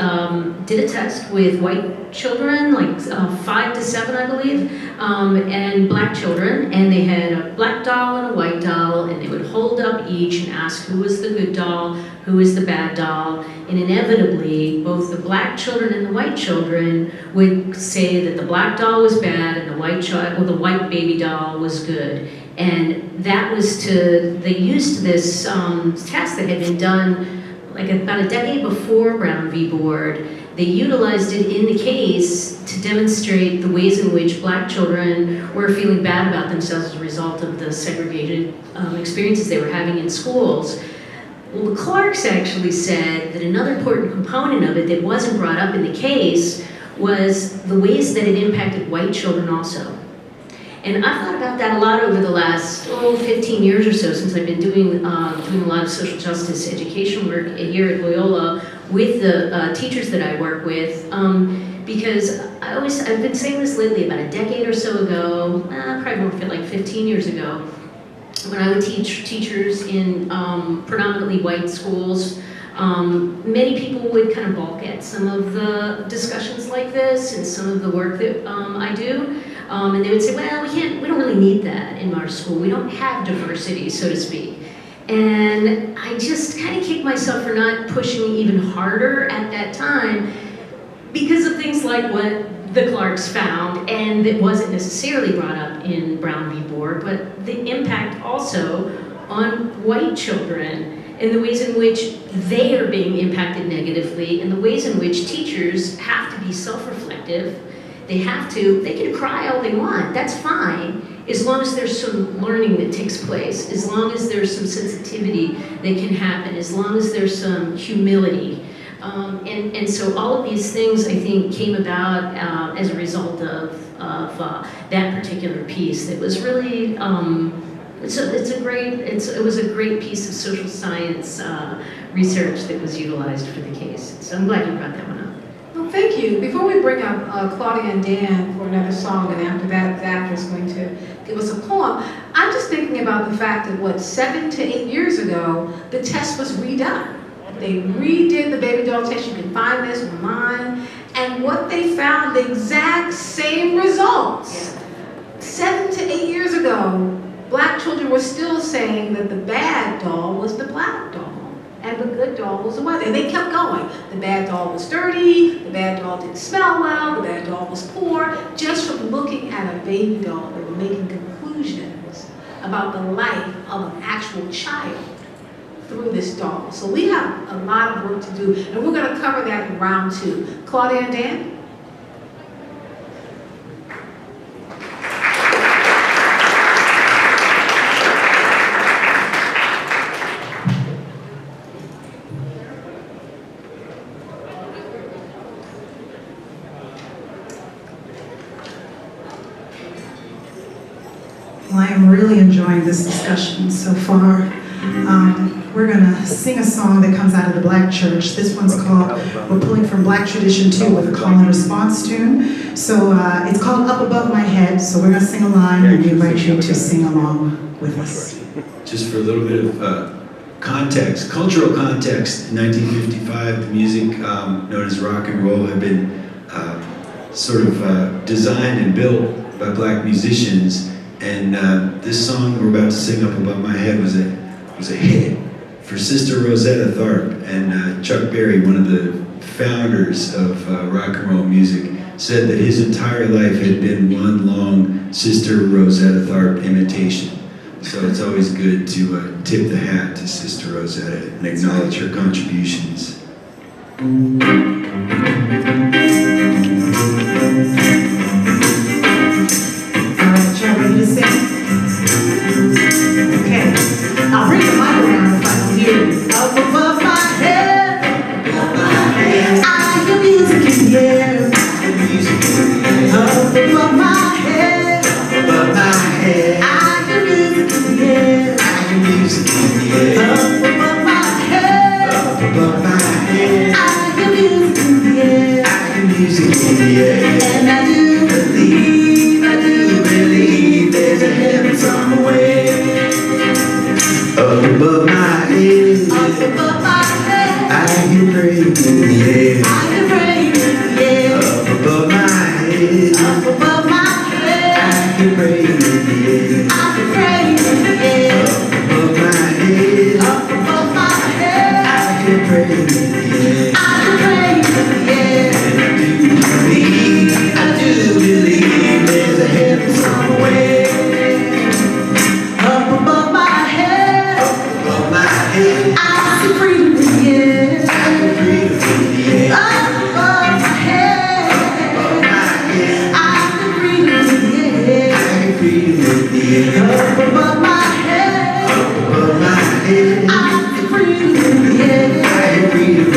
did a test with white children, like 5 to 7, I believe, and Black children, and they had a black doll and a white doll, and they would hold up each and ask who was the good doll, who was the bad doll, and inevitably, both the Black children and the white children would say that the black doll was bad and the white baby doll was good. And that was they used this test that had been done like about a decade before Brown v. Board. They utilized it in the case to demonstrate the ways in which Black children were feeling bad about themselves as a result of the segregated experiences they were having in schools. Well, the Clarks actually said that another important component of it that wasn't brought up in the case was the ways that it impacted white children also. And I've thought about that a lot over the last 15 years or so, since I've been doing a lot of social justice education work here at Loyola with the teachers that I work with, because I've been saying this lately, about a decade or so ago, probably more like 15 years ago, when I would teach teachers in predominantly white schools, many people would kind of balk at some of the discussions like this and some of the work that I do. And they would say, well, we don't really need that in our school. We don't have diversity, so to speak. And I just kind of kicked myself for not pushing even harder at that time because of things like what the Clarks found, and it wasn't necessarily brought up in Brown v. Board, but the impact also on white children and the ways in which they are being impacted negatively and the ways in which teachers have to be self-reflective. They can cry all they want, that's fine, as long as there's some learning that takes place, as long as there's some sensitivity that can happen, as long as there's some humility. And so all of these things, I think, came about as a result of that particular piece that was really, it was a great piece of social science research that was utilized for the case. So I'm glad you brought that one up. Well, thank you. Before we bring up Claudia and Dan for another song, and after that, Zach is going to give us a poem, I'm just thinking about the fact that, 7 to 8 years ago, the test was redone. They redid the baby doll test. You can find this online. And what they found, the exact same results. 7 to 8 years ago, black children were still saying that the bad doll was the black doll and the good doll was the white. And they kept going. The bad doll was dirty, the bad doll didn't smell well, the bad doll was poor. Just from looking at a baby doll, they were making conclusions about the life of an actual child through this doll. So we have a lot of work to do, and we're going to cover that in round 2. Claudia and Dan? Well, I am really enjoying this discussion so far. We're gonna sing a song that comes out of the Black church. This one's called, we're pulling from Black tradition too, with a call and response tune. So it's called Up Above My Head. So we're gonna sing a line and we invite you to sing along with us. Just for a little bit of context, cultural context, in 1955, the music known as rock and roll had been designed and built by black musicians. And this song we're about to sing, Up Above My Head, was a hit for Sister Rosetta Tharpe. And Chuck Berry, one of the founders of rock and roll music, said that his entire life had been one long Sister Rosetta Tharpe imitation. So it's always good to tip the hat to Sister Rosetta and acknowledge her contributions. Y'all ready to sing? Okay. I'll bring the mic around if I don't hear it. Up above my head, I hear music in the air. Up above my head, I hear music in the air. Up above my head, I hear music in the air. And I do believe there's a heaven somewhere. Up above my head, I hear praise in the air. Up above my head, I hear praise in the air. Up above my head, I hear praise in the air. And I do believe there's a heaven somewhere. Up above my head, I see freedom in the air. Up above my head, I see freedom in the air. Up above my head, I see freedom in the air.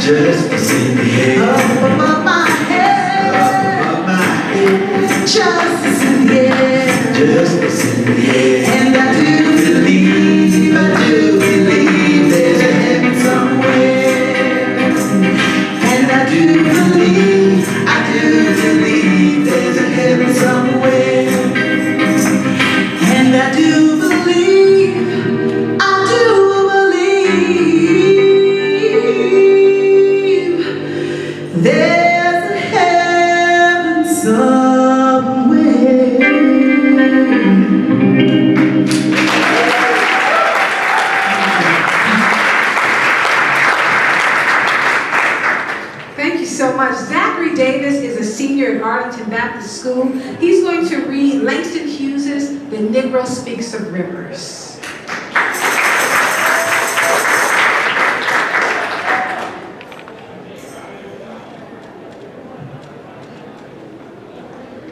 Justice in the air. Up above my head. Up above my head. Justice in the air. Justice in the air. And I do believe there's a heaven somewhere. And I do believe there's a heaven somewhere. And I do believe there's a heaven somewhere. Thank you so much. Zachary Davis is a senior at Arlington Baptist School. He's going to read Langston Hughes's The Negro Speaks of Rivers.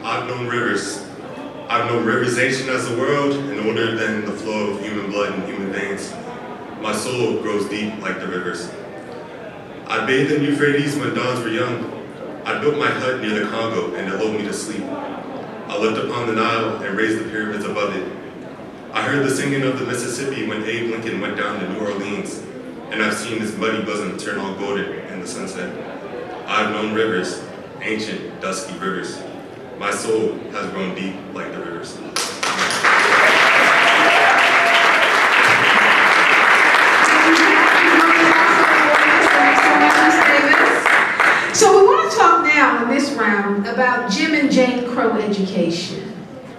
I've known rivers. I've known riverization as a world and older than the flow of human blood in human veins. My soul grows deep like the rivers. I bathed in Euphrates when dawns were young. I built my hut near the Congo and it lulled me to sleep. I looked upon the Nile and raised the pyramids above it. I heard the singing of the Mississippi when Abe Lincoln went down to New Orleans, and I've seen his muddy bosom turn all golden in the sunset. I've known rivers, ancient, dusky rivers. My soul has grown deep like the rivers. So we want to talk now in this round about Jim and Jane Crow education,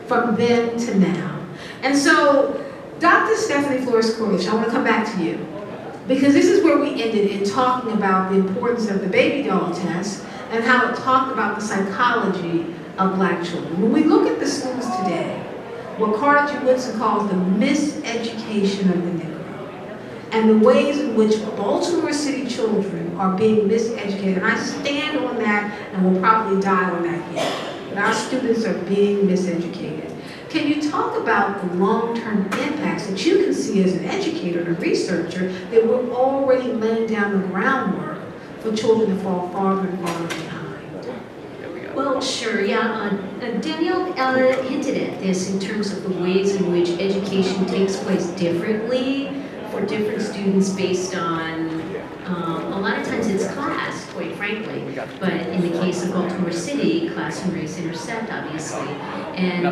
from then to now. And so, Dr. Stephanie Flores-Corliss, I want to come back to you, because this is where we ended in talking about the importance of the baby doll test and how it talked about the psychology of Black children. When we look at the schools today, what Carter G. Woodson calls the miseducation of the Negro, and the ways in which Baltimore City children are being miseducated, and I stand on that and will probably die on that hill, that our students are being miseducated. Can you talk about the long-term impacts that you can see as an educator and a researcher that we're already laying down the groundwork for children to fall farther and farther behind? Well, sure, yeah. Danielle hinted at this in terms of the ways in which education takes place differently for different students based on, a lot of times it's class, quite frankly, but in the case of Baltimore City, class and race intersect, obviously. And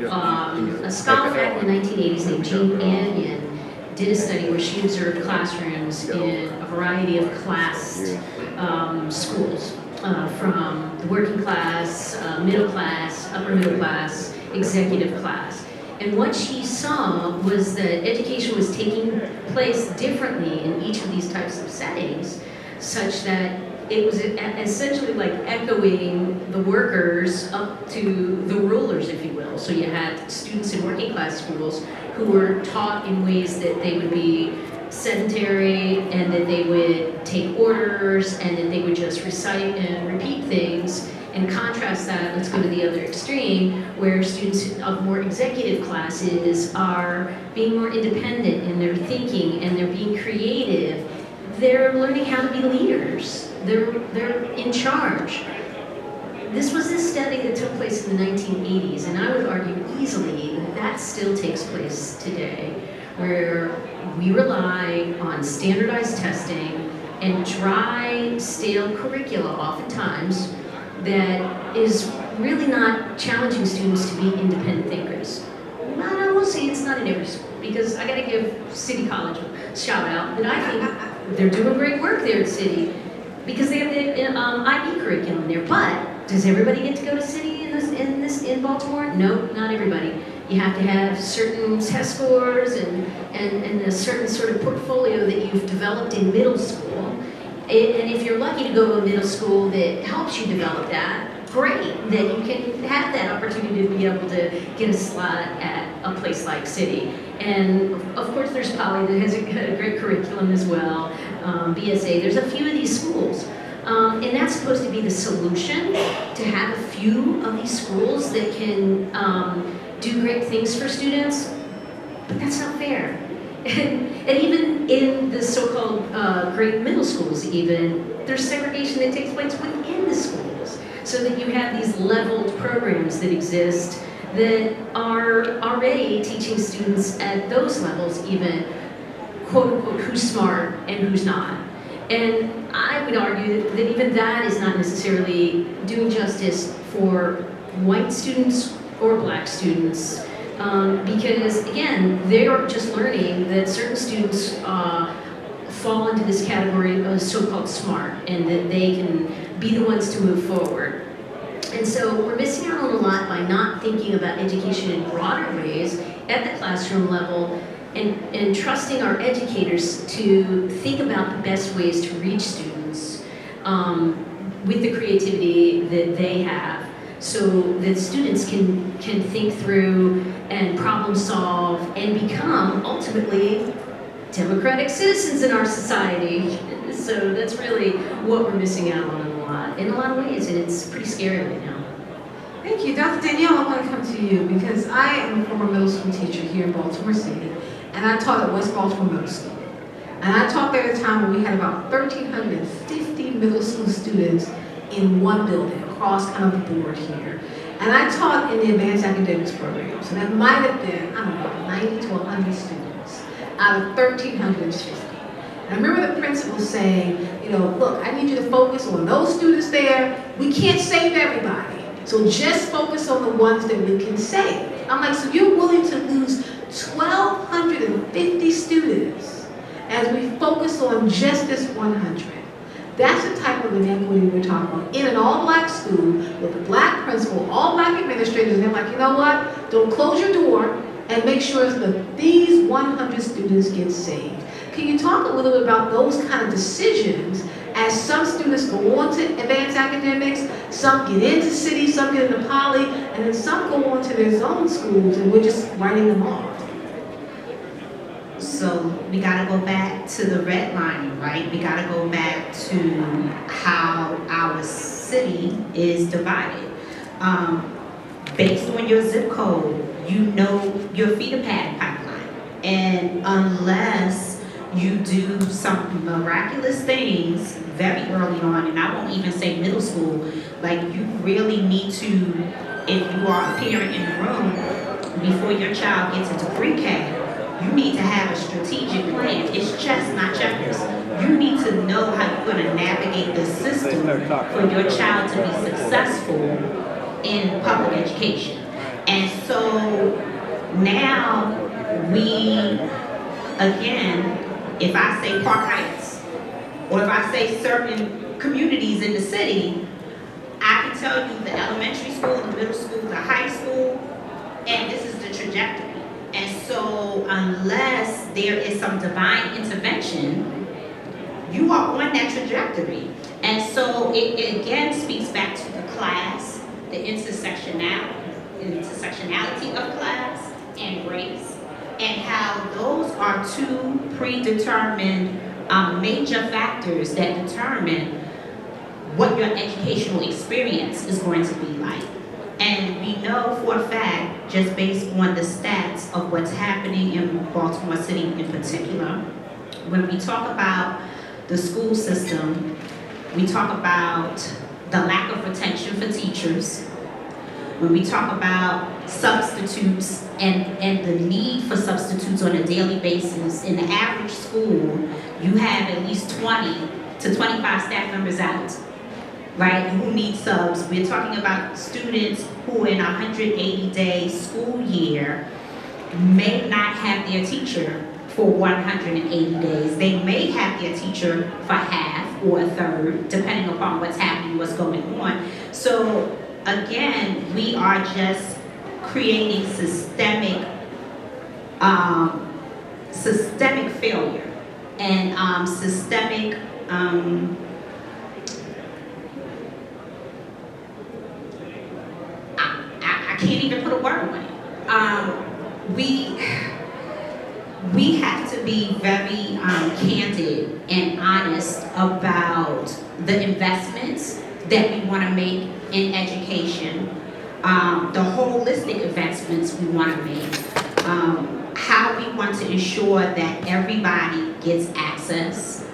a scholar back in the 1980s named Jean Anion did a study where she observed classrooms in a variety of classed schools. From the working class, middle class, upper middle class, executive class. And what she saw was that education was taking place differently in each of these types of settings, such that it was essentially like echoing the workers up to the rulers, if you will. So you had students in working class schools who were taught in ways that they would be sedentary, and that they would take orders, and that they would just recite and repeat things. And contrast that, let's go to the other extreme, where students of more executive classes are being more independent in their thinking, and they're being creative. They're learning how to be leaders. They're in charge. This was a study that took place in the 1980s, and I would argue easily that that still takes place today, where we rely on standardized testing and dry, stale curricula oftentimes that is really not challenging students to be independent thinkers. I will say it's not in every school, because I gotta give City College a shout out, and I think they're doing great work there at City, because they have the IB curriculum there. But does everybody get to go to City in Baltimore? No, not everybody. You have to have certain test scores and a certain sort of portfolio that you've developed in middle school. And if you're lucky to go to a middle school that helps you develop that, great, then you can have that opportunity to be able to get a slot at a place like City. And of course there's Poly that has a great curriculum as well, BSA, there's a few of these schools. And that's supposed to be the solution, to have a few of these schools that can do great things for students, but that's not fair. And even in the so-called great middle schools even, there's segregation that takes place within the schools. So that you have these leveled programs that exist that are already teaching students at those levels even, quote unquote, who's smart and who's not. And I would argue that even that is not necessarily doing justice for white students or black students. Because again, they are just learning that certain students fall into this category of so-called smart and that they can be the ones to move forward. And so we're missing out on a lot by not thinking about education in broader ways at the classroom level and trusting our educators to think about the best ways to reach students with the creativity that they have, so that students can think through and problem solve and become ultimately democratic citizens in our society. So that's really what we're missing out on in a lot of ways, and it's pretty scary right now. Thank you. Dr. Danielle, I want to come to you because I am a former middle school teacher here in Baltimore City, and I taught at West Baltimore Middle School. And I taught there at a time when we had about 1,350 middle school students in one building across kind of the board here. And I taught in the advanced academics program, so that might have been, I don't know, 90 to 100 students out of 1,350. I remember the principal saying, you know, look, I need you to focus on those students there. We can't save everybody. So just focus on the ones that we can save. I'm like, so you're willing to lose 1,250 students as we focus on just this 100. That's the type of inequity we're talking about. In an all-black school with a black principal, all black administrators, and they're like, you know what? Don't close your door and make sure that these 100 students get saved. Can you talk a little bit about those kind of decisions as some students go on to advanced academics, some get into city, some get into poly, and then some go on to their zone schools and we're just writing them off? So we gotta go back to the redlining, right? We gotta go back to how our city is divided. Based on your zip code, you know your feeder pad pipeline. And unless you do some miraculous things very early on, and I won't even say middle school, like you really need to, if you are a parent in the room, before your child gets into pre-K, you need to have a strategic plan. It's just not checkers. You need to know how you're going to navigate the system for your child to be successful in public education. And so now we, again, if I say Park Heights, or if I say certain communities in the city, I can tell you the elementary school, the middle school, the high school, and this is the trajectory. And so unless there is some divine intervention, you are on that trajectory. And so it again speaks back to the class, the intersectionality of class and race, and how those are two predetermined major factors that determine what your educational experience is going to be like. And we know for a fact, just based on the stats of what's happening in Baltimore City in particular, when we talk about the school system, we talk about the lack of retention for teachers. When we talk about substitutes and the need for substitutes on a daily basis, in the average school, you have at least 20 to 25 staff members out, right, who need subs. We're talking about students who in a 180-day school year may not have their teacher for 180 days. They may have their teacher for half or a third, depending upon what's happening, what's going on. So again, we are just creating systemic failure and systemic I can't even put a word on it. We have to be very candid and honest about the investments that we want to make in education, the holistic investments we want to make, how we want to ensure that everybody gets access.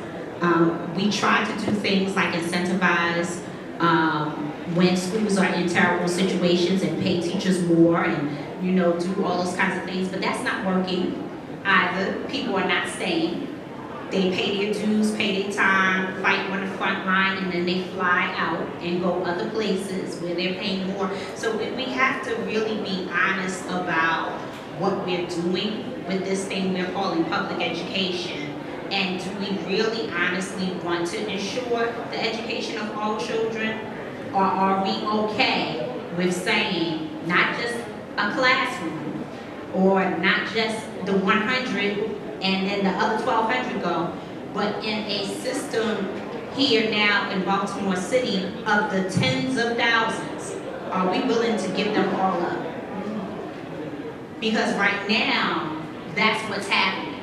We try to do things like incentivize when schools are in terrible situations and pay teachers more and, you know, do all those kinds of things, but that's not working either. People are not staying. They pay their dues, pay their time, fight on the front line, and then they fly out and go other places where they're paying more. So we have to really be honest about what we're doing with this thing we're calling public education. And do we really honestly want to ensure the education of all children? Or are we okay with saying not just a classroom or not just the 100 and then the other 1,200 go, but in a system here now in Baltimore City of the tens of thousands, are we willing to give them all up? Because right now, that's what's happening.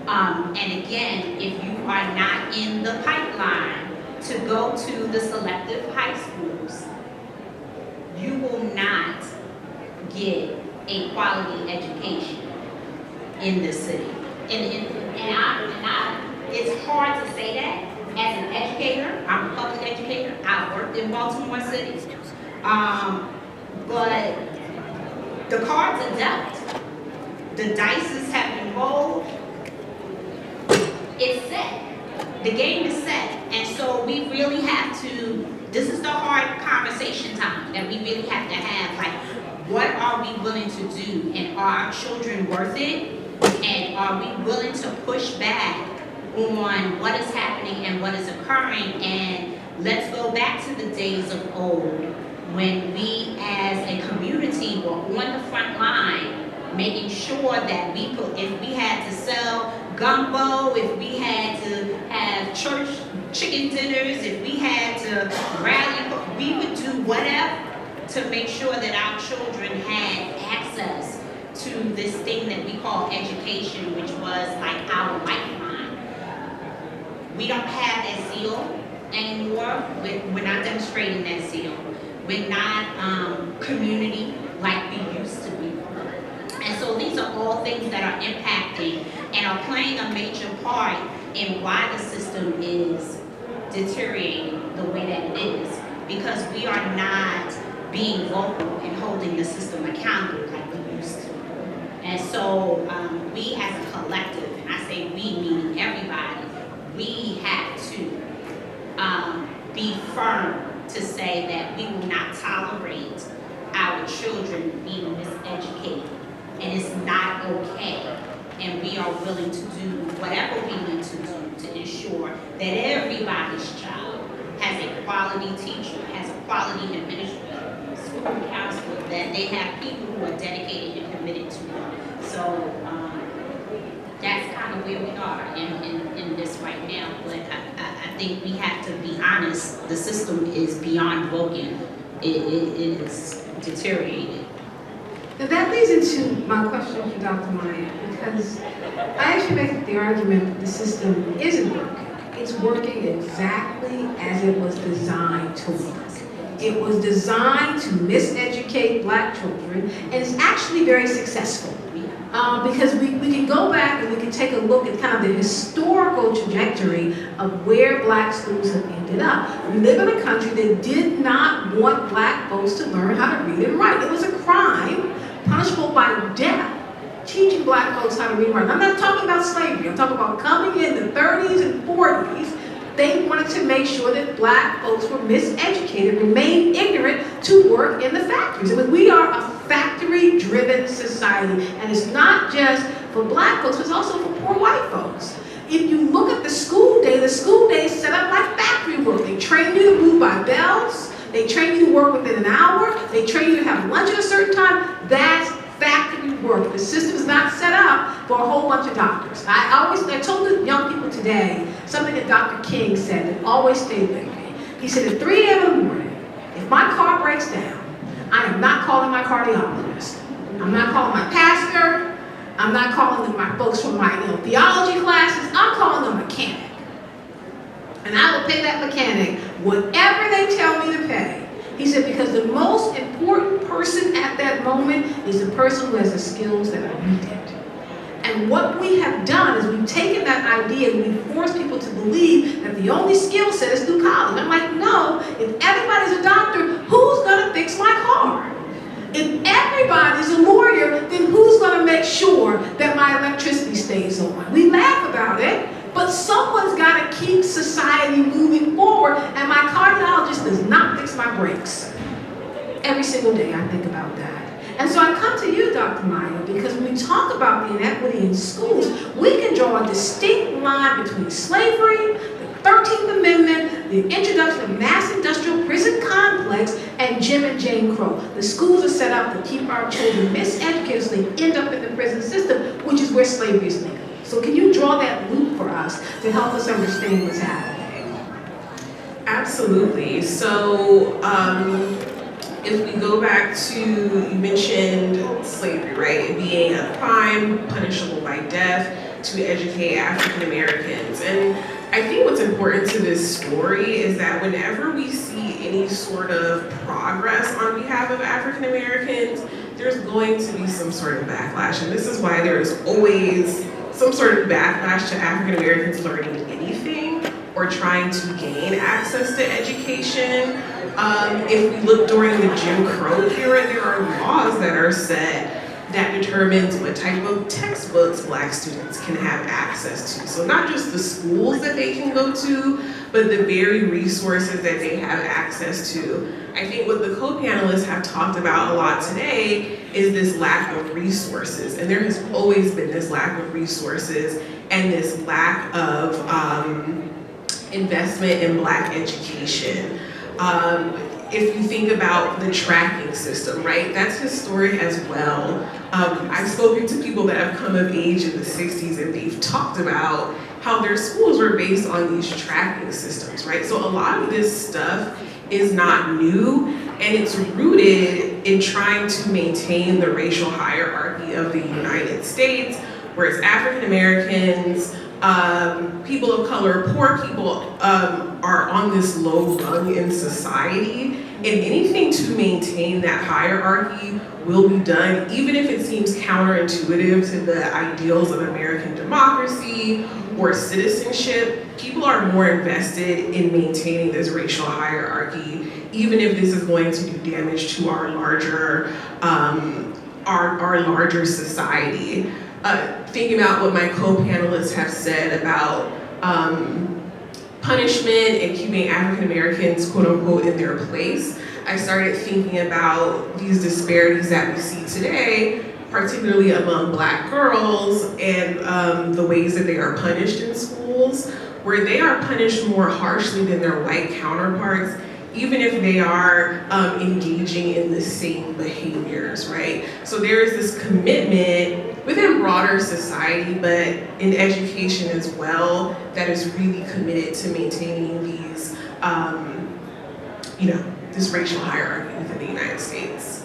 And again, if you are not in the pipeline to go to the selective high schools, you will not get a quality education in this city. It's hard to say that as an educator. I'm a public educator. I worked in Baltimore City. But the cards are dealt. The dice have been rolled. It's set. The game is set. And so we really have to, this is the hard conversation time that we really have to have. Like, what are we willing to do? And are our children worth it? And are we willing to push back on what is happening and what is occurring? And let's go back to the days of old when we as a community were on the front line, making sure that if we had to sell gumbo, if we had to have church chicken dinners, if we had to rally, we would do whatever to make sure that our children had access to this thing that we call education, which was like our lifeline. We don't have that zeal anymore. We're not demonstrating that zeal. We're not community like we used to be. And so these are all things that are impacting and are playing a major part in why the system is deteriorating the way that it is, because we are not being vocal and holding the system accountable like we used to. And so we as a collective, and I say we meaning everybody, we have to be firm to say that we will not tolerate our children being miseducated. And it's not okay. And we are willing to do whatever we need to do to ensure that everybody's child has a quality teacher, has a quality administrator, school counselor, that they have people who are dedicated and committed to them. So that's kind of where we are in this right now. But I think we have to be honest. The system is beyond broken. It is deteriorated. Now that leads into my question for Dr. Maya, because I actually make the argument that the system isn't working. It's working exactly as it was designed to work. It was designed to miseducate Black children, and it's actually very successful. Because we can go back and we can take a look at kind of the historical trajectory of where Black schools have ended up. We live in a country that did not want Black folks to learn how to read and write. It was a crime, punishable by death, teaching Black folks how to read and write. I'm not talking about slavery. I'm talking about coming in the 30s and 40s. They wanted to make sure that Black folks were miseducated, remained ignorant to work in the factories. I mean, we are a factory-driven society, and it's not just for Black folks, it's also for poor white folks. If you look at the school day is set up like factory work. They train you to move by bells, they train you to work within an hour, they train you to have lunch at a certain time. That's factory work. The system is not set up for a whole bunch of doctors. I told the young people today something that Dr. King said that always stayed with me. He said at 3 a.m. in the morning, if my car breaks down, I am not calling my cardiologist. I'm not calling my pastor. I'm not calling my folks from my theology classes. I'm calling a mechanic. And I will pay that mechanic whatever they tell me to pay. He said, because the most important person at that moment is the person who has the skills that are needed. And what we have done is we've taken that idea and we've forced people to believe that the only skill set is through college. I'm like, no, if everybody's a doctor, who's gonna fix my car? If everybody's a lawyer, then who's gonna make sure that my electricity stays on? We laugh about it, but someone's gotta keep society moving forward, and my cardiologist does not fix my brakes. Every single day I think about that. And so I come to you, Dr. Maya, because when we talk about the inequity in schools, we can draw a distinct line between slavery, the 13th Amendment, the introduction of mass industrial prison complex, and Jim and Jane Crow. The schools are set up to keep our children miseducated so they end up in the prison system, which is where slavery is legal. So can you draw that loop for us to help us understand what's happening? Absolutely. So, if we go back to, you mentioned slavery, right? It being a crime punishable by death to educate African Americans. And I think what's important to this story is that whenever we see any sort of progress on behalf of African Americans, there's going to be some sort of backlash. And this is why there is always some sort of backlash to African Americans learning anything or trying to gain access to education. If we look during the Jim Crow era, there are laws that are set that determines what type of textbooks Black students can have access to. So not just the schools that they can go to, but the very resources that they have access to. I think what the co-panelists have talked about a lot today is this lack of resources. And there has always been this lack of resources and this lack of investment in Black education. If you think about the tracking system, right, that's historic as well. I've spoken to people that have come of age in the 60s and they've talked about how their schools were based on these tracking systems, right? So a lot of this stuff is not new, and it's rooted in trying to maintain the racial hierarchy of the United States, whereas African Americans, people of color, poor people are on this low rung in society, and anything to maintain that hierarchy will be done, even if it seems counterintuitive to the ideals of American democracy or citizenship. People are more invested in maintaining this racial hierarchy, even if this is going to do damage to our larger society. Thinking about what my co-panelists have said about punishment and keeping African Americans, quote unquote, in their place, I started thinking about these disparities that we see today, particularly among Black girls, and the ways that they are punished in schools, where they are punished more harshly than their white counterparts, even if they are engaging in the same behaviors, right? So there is this commitment within broader society, but in education as well, that is really committed to maintaining these, this racial hierarchy within the United States.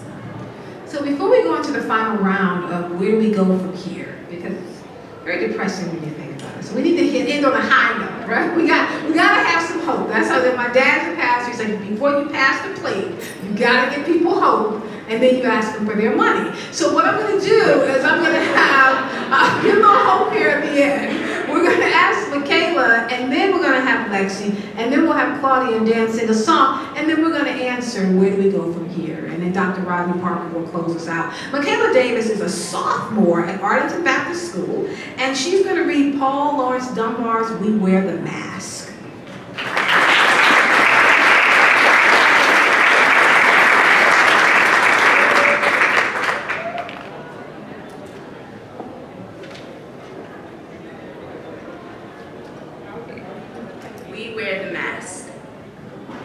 So before we go into the final round of where do we go from here, because it's very depressing when you think about it. So we need to end on a high note, right? We gotta have some hope. That's how my dad's a pastor. He's like, before you pass the plate, you gotta give people hope, and then you ask them for their money. So what I'm gonna do is I'm gonna have give them hope here at the end. We're gonna ask Michaela, and then we're gonna have Lexi, and then we'll have Claudia and Dan sing a song, and then we're gonna answer where do we go from here, and then Dr. Rodney Parker will close us out. Michaela Davis is a sophomore at Arlington Baptist School, and she's gonna read Paul Laurence Dunbar's We Wear the Mask. We wear the mask.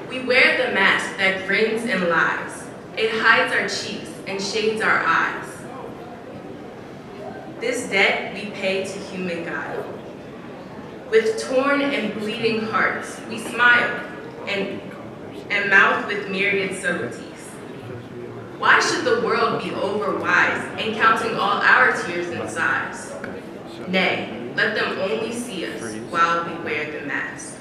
We wear the mask that grins and lies. It hides our cheeks and shades our eyes. This debt we pay to human guile. With torn and bleeding hearts, we smile and mouth with myriad subtleties. Why should the world be overwise and counting all our tears and sighs? Nay, let them only see us while we wear the mask.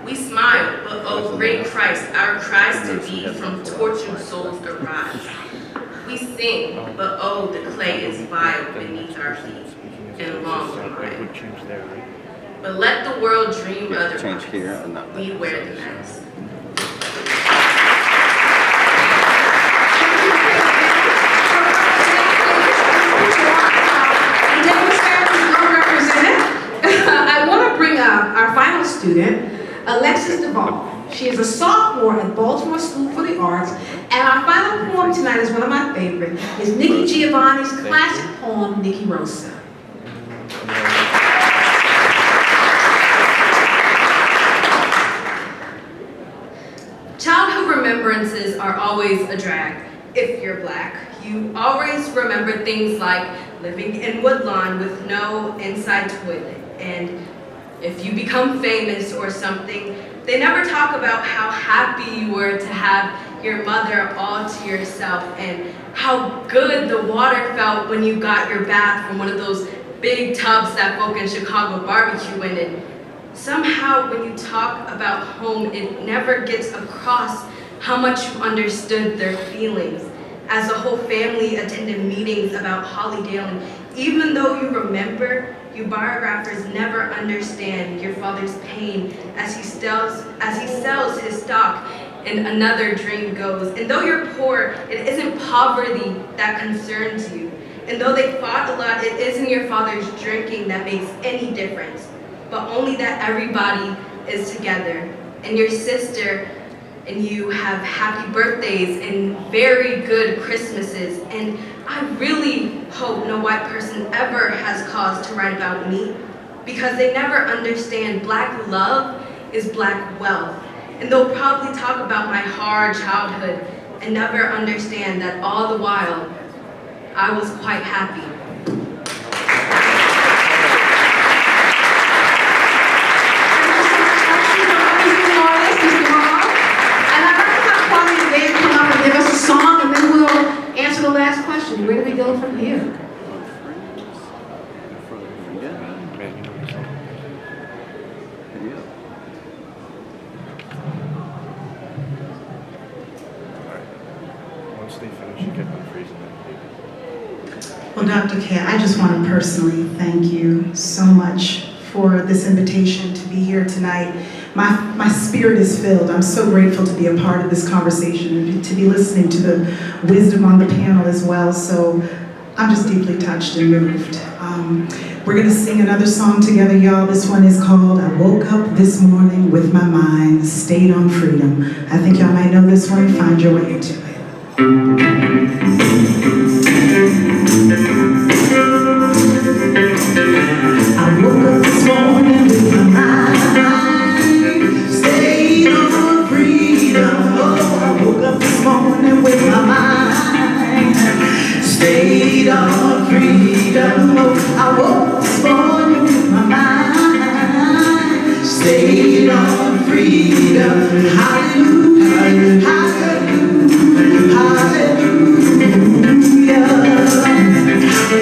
We smile, but oh great Christ, our cries to thee from tortured souls arise. We sing, but oh the clay is vile beneath our feet. and long for mine. Would change there, right? But let the world dream otherwise. Change here and not We wear the mask. I want to bring up our final student, Alexis Duvall. She is a sophomore at Baltimore School for the Arts, and our final poem tonight is one of my favorites. It's Nikki Giovanni's classic poem, Nikki Rosa. Childhood remembrances are always a drag. If you're Black, you always remember things like living in Woodlawn with no inside toilet. And if you become famous or something, they never talk about how happy you were to have your mother all to yourself and how good the water felt when you got your bath from one of those big tubs that folk in Chicago barbecue in. And somehow when you talk about home, it never gets across how much you understood their feelings. As the whole family attended meetings about Hollydale, and even though you remember, you biographers never understand your father's pain as he sells his stock and another dream goes. And though you're poor, it isn't poverty that concerns you. And though they fought a lot, it isn't your father's drinking that makes any difference, but only that everybody is together. And your sister and you have happy birthdays and very good Christmases. And I really hope no white person ever has cause to write about me, because they never understand Black love is Black wealth. And they'll probably talk about my hard childhood and never understand that all the while, I was quite happy. Give us a song and then we'll answer the last question. Where do we go from here? Once they finish, you get them freezing. Well, Dr. K, I just want to personally thank you so much for this invitation to be here tonight. My spirit is filled. I'm so grateful to be a part of this conversation and to be listening to the wisdom on the panel as well. So I'm just deeply touched and moved. We're going to sing another song together, y'all. This one is called I Woke Up This Morning With My Mind Stayed on Freedom. I think y'all might know this one. Find your way into it. I woke up this morning with my mind stayed on freedom. Oh, I woke up this morning with my mind stayed on freedom. Oh, I woke up this morning with my mind stayed on freedom. Hallelujah, hallelujah, hallelujah.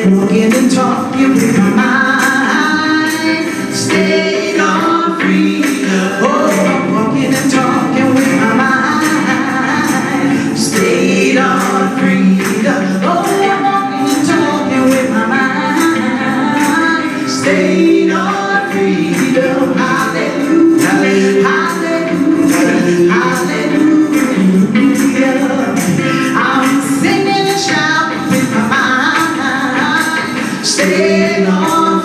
Walking and talking with my mind stayed on freedom. Oh, I'm walking and talking with my mind stayed on freedom. Oh, I'm walking and talking with my mind stayed on freedom. Hallelujah, hallelujah, hallelujah. I'm singing and shouting with my mind stayed on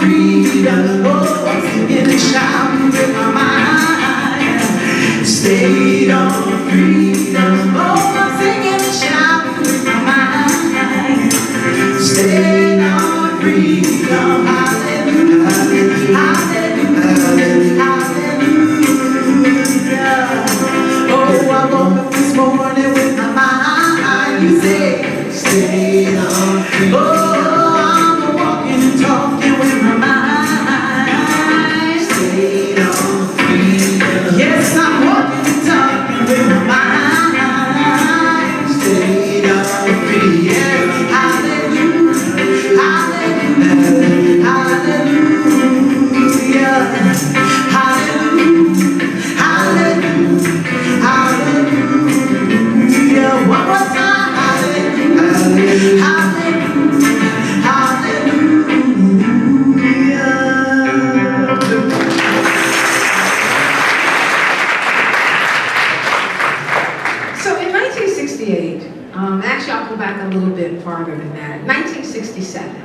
farther than that. 1967,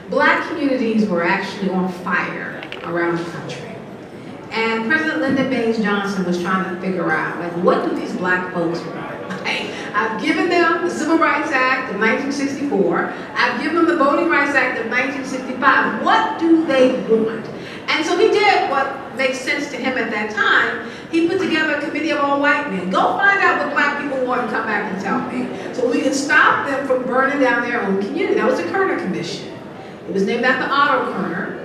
black communities were actually on fire around the country. And President Lyndon Baines Johnson was trying to figure out, like, what do these black folks want? Right? I've given them the Civil Rights Act of 1964. I've given them the Voting Rights Act of 1965. What do they want? And so he did what makes sense to him at that time. He put together a committee of all white men. Go find out what black people want and come back and tell me. So we can stop them from burning down their own community. That was the Kerner Commission. It was named after Otto Kerner.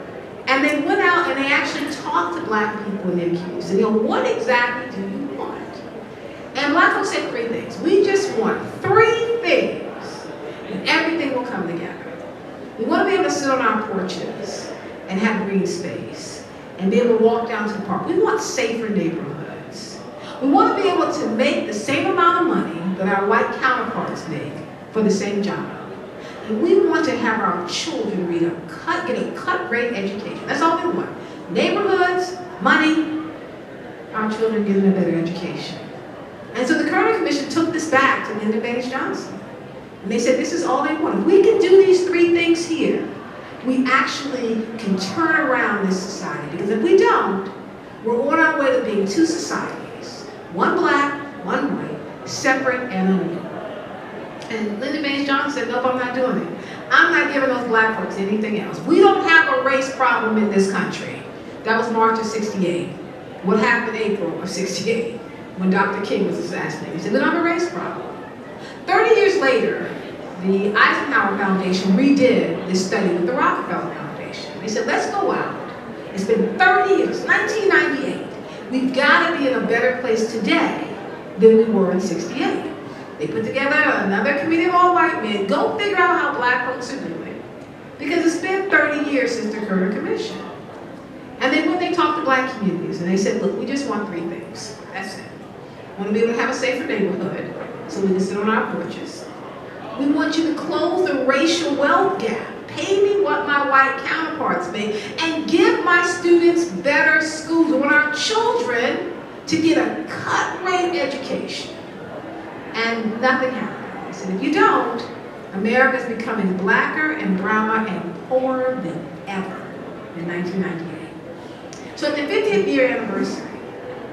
And they went out and they actually talked to black people in their communities. And what exactly do you want? And black folks said 3 things. We just want 3 things, and everything will come together. We want to be able to sit on our porches and have green space, and be able to walk down to the park. We want safer neighborhoods. We want to be able to make the same amount of money that our white counterparts make for the same job. And we want to have our children get a cut-rate education. That's all we want. Neighborhoods, money, our children getting a better education. And so the Kerner Commission took this back to Lyndon Baines Johnson. And they said, this is all they want. If we can do these 3 things here, we actually can turn around this society. Because if we don't, we're on our way to being 2 societies. One black, one white, separate and unequal. And Lyndon Baines Johnson said, nope, I'm not doing it. I'm not giving those black folks anything else. We don't have a race problem in this country. That was March of '68. What happened in April of '68 when Dr. King was assassinated? He said, we don't have a race problem. 30 years later, the Eisenhower Foundation redid this study with the Rockefeller Foundation. They said, let's go out. It's been 30 years, 1998. We've got to be in a better place today than we were in '68. They put together another committee of all white men. Go figure out how black folks are doing. Because it's been 30 years since the Kerner Commission. And then when they talked to black communities, and they said, look, we just want 3 things. That's it. We want to be able to have a safer neighborhood so we can sit on our porches. We want you to close the racial wealth gap. Pay me what my white counterparts make and give my students better schools. We want our children to get a cut-rate education. And nothing happened. I said, if you don't, America's becoming blacker and browner and poorer than ever in 1998. So at the 50th year anniversary,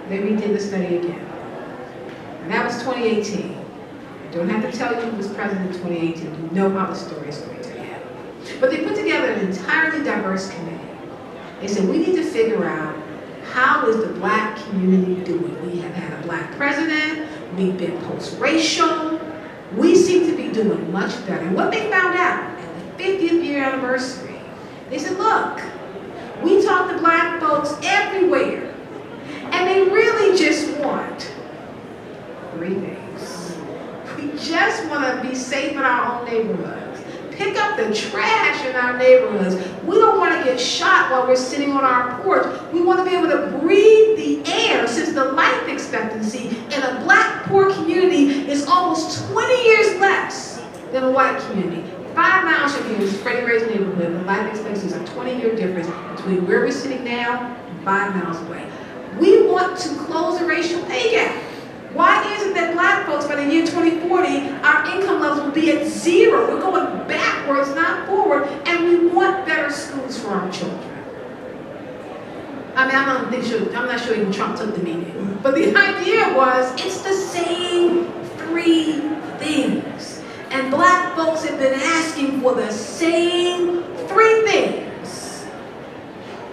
they redid the study again. And that was 2018. I don't have to tell you who was president in 2018. You know how the story is going to end. But they put together an entirely diverse committee. They said, we need to figure out how is the black community doing. We have had a black president. We've been post-racial. We seem to be doing much better. And what they found out at the 50th year anniversary, they said, look, we talk to black folks everywhere, and they really just want 3 things. We just want to be safe in our own neighborhoods. Pick up the trash in our neighborhoods. We don't want to get shot while we're sitting on our porch. We want to be able to breathe the air, since the life expectancy in a black poor community is almost 20 years less than a white community. 5 miles from here is Freddie Ray's neighborhood. The life expectancy is a 20-year difference between where we're sitting now and 5 miles away. We want to close the racial pay gap. Why is it that black folks, by the year 2040, our income levels will be at 0? We're going backwards, not forward, and we want better schools for our children. I mean, I'm not sure even Trump took the meeting, but the idea was it's the same 3 things. And black folks have been asking for the same 3 things.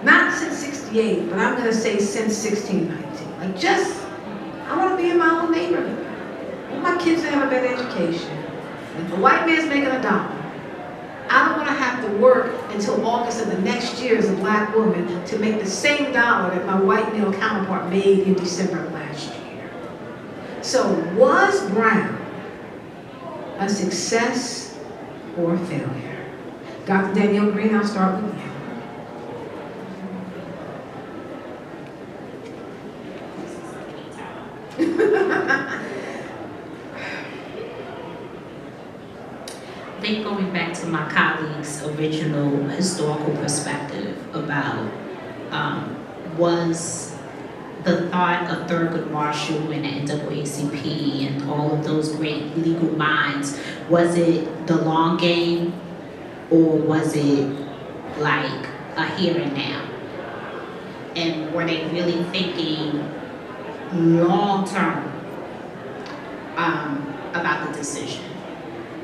Not since '68, but I'm going to say since 1619. Like I want to be in my own neighborhood. I want my kids to have a better education. If a white man's making $1, I don't want to have to work until August of the next year as a black woman to make the same dollar that my white male counterpart made in December of last year. So was Brown a success or a failure? Dr. Danielle Green, I'll start with you. I think going back to my colleague's original historical perspective about was the thought of Thurgood Marshall and the NAACP and all of those great legal minds, was it the long game or was it like a here and now? And were they really thinking long term about the decision?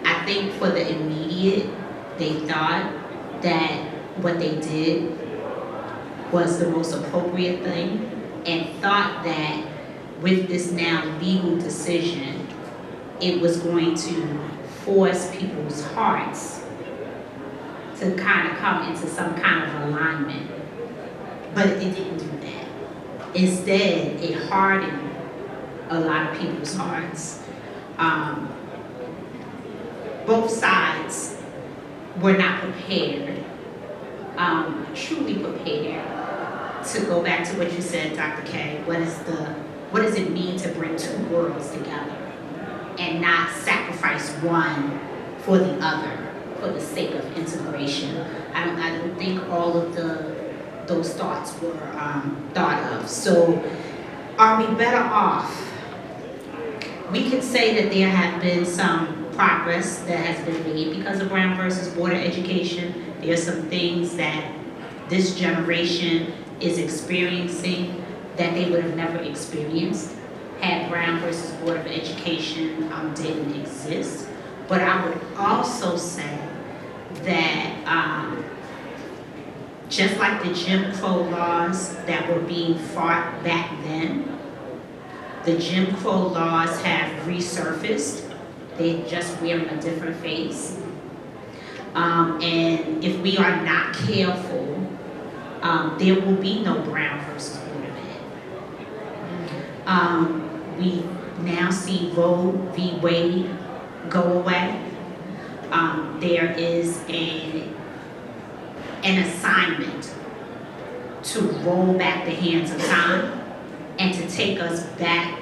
I think for the immediate, they thought that what they did was the most appropriate thing, and thought that with this now legal decision, it was going to force people's hearts to kind of come into some kind of alignment. But it didn't do that. Instead, it hardened a lot of people's hearts. Both sides were not prepared, truly prepared, to go back to what you said, Dr. K. What does it mean to bring two worlds together and not sacrifice one for the other for the sake of integration? I don't think all of those thoughts were thought of. So, are we better off? We could say that there have been some progress that has been made because of Brown versus Board of Education. There are some things that this generation is experiencing that they would have never experienced had Brown versus Board of Education didn't exist. But I would also say that just like the Jim Crow laws that were being fought back then, the Jim Crow laws have resurfaced. They're just wearing a different face. And if we are not careful, there will be no Brown versus Board of Ed. We now see Roe v. Wade go away. There is an assignment to roll back the hands of time and to take us back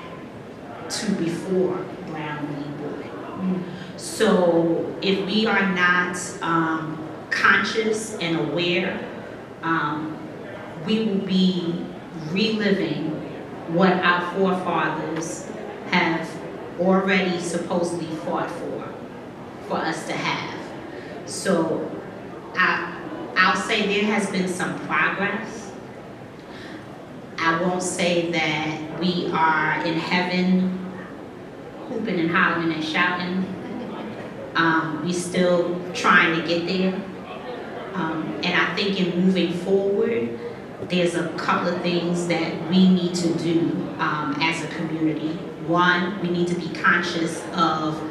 to before Brown v. Board. So if we are not conscious and aware, we will be reliving what our forefathers have already supposedly fought for us to have. So I'll say there has been some progress. I won't say that we are in heaven hooping and hollering and shouting. We still trying to get there. And I think in moving forward, there's a couple of things that we need to do as a community. One, we need to be conscious of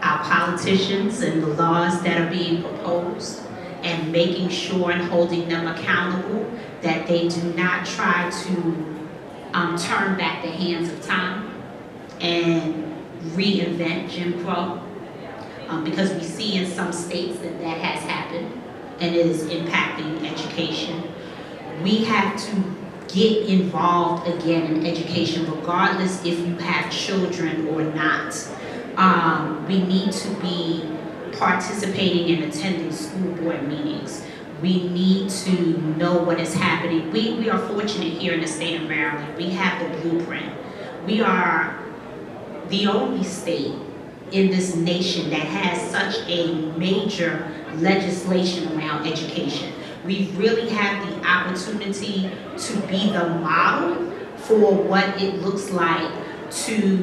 our politicians and the laws that are being proposed, and making sure and holding them accountable that they do not try to turn back the hands of time and reinvent Jim Crow, because we see in some states that has happened and it is impacting education. We have to get involved again in education, regardless if you have children or not. We need to be participating and attending school board meetings. We need to know what is happening. We are fortunate here in the state of Maryland. We have the blueprint. We are the only state in this nation that has such a major legislation around education. We really have the opportunity to be the model for what it looks like to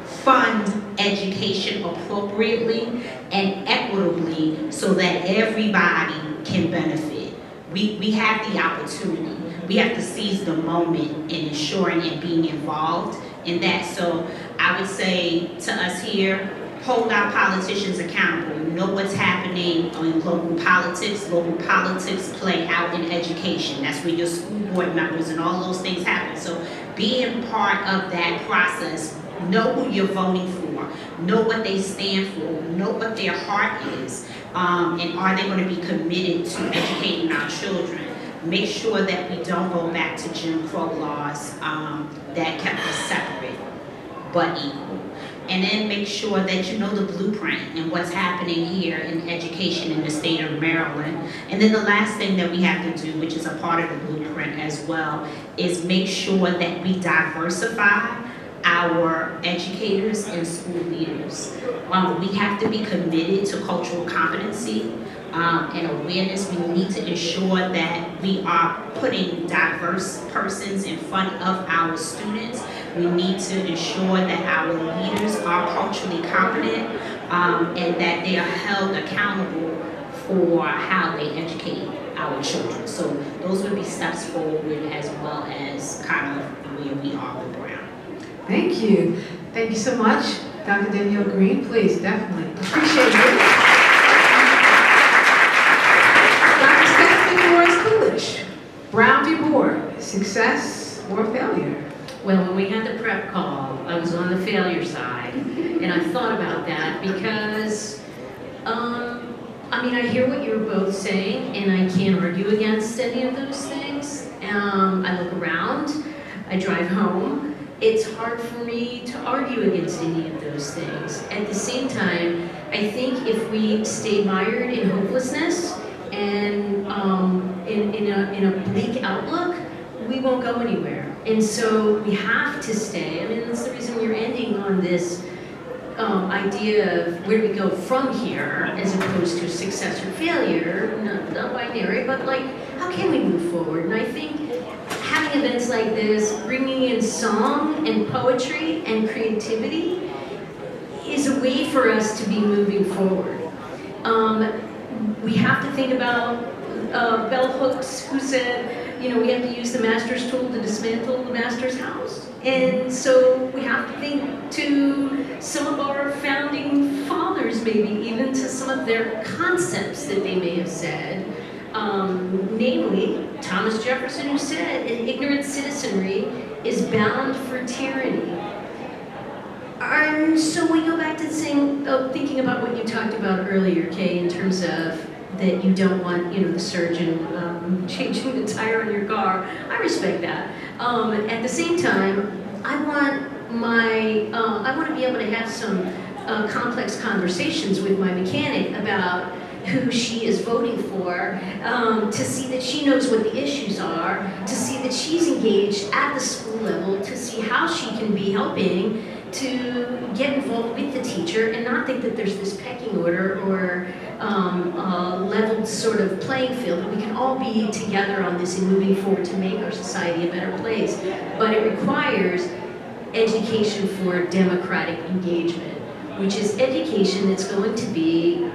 fund education appropriately and equitably so that everybody can benefit. We have the opportunity. We have to seize the moment in ensuring and being involved in that. So I would say to us here, hold our politicians accountable. Know what's happening in local politics. Local politics play out in education. That's where your school board members and all those things happen. So being part of that process, know who you're voting for, know what they stand for, know what their heart is, and are they going to be committed to educating our children. Make sure that we don't go back to Jim Crow laws that kept us separate but equal. and then make sure that you know the blueprint and what's happening here in education in the state of Maryland. And then the last thing that we have to do, which is a part of the blueprint as well, is make sure that we diversify our educators and school leaders. We have to be committed to cultural competency and awareness. We need to ensure that we are putting diverse persons in front of our students. We need to ensure that our leaders are culturally competent and that they are held accountable for how they educate our children. So those would be steps forward as well as kind of where we are with Brown. Thank you. Thank you so much. Dr. Danielle Green, please, definitely. Appreciate it. Dr. Stephanie Morris-Coolidge, Brown v. Board, success or failure? Well, when we had the prep call, I was on the failure side, and I thought about that because, I mean, I hear what you're both saying, and I can't argue against any of those things. I look around, I drive home. It's hard for me to argue against any of those things. At the same time, I think if we stay mired in hopelessness and in a bleak outlook, we won't go anywhere. And so we have to stay. I mean, that's the reason you're ending on this idea of where do we go from here, as opposed to success or failure, not binary, but like, how can we move forward? And I think having events like this, bringing in song and poetry and creativity is a way for us to be moving forward. We have to think about bell hooks, who said, you know, we have to use the master's tool to dismantle the master's house. And so we have to think to some of our founding fathers, maybe even to some of their concepts that they may have said. Namely, Thomas Jefferson, who said, an ignorant citizenry is bound for tyranny. And so we go back to saying, thinking about what you talked about earlier, Kay, in terms of that you don't want, you know, the surgeon changing the tire on your car. I respect that. At the same time, I want to be able to have some complex conversations with my mechanic about who she is voting for, to see that she knows what the issues are, to see that she's engaged at the school level, to see how she can be helping to get involved with the teacher and not think that there's this pecking order or leveled sort of playing field, that we can all be together on this and moving forward to make our society a better place. But it requires education for democratic engagement, which is education that's going to be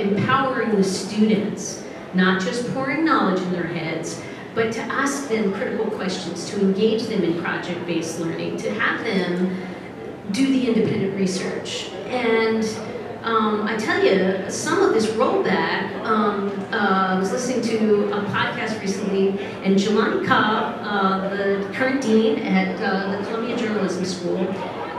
empowering the students, not just pouring knowledge in their heads, but to ask them critical questions, to engage them in project-based learning, to have them do the independent research. And I tell you, some of this rollback, I was listening to a podcast recently, and Jelani Cobb, the current dean at the Columbia Journalism School,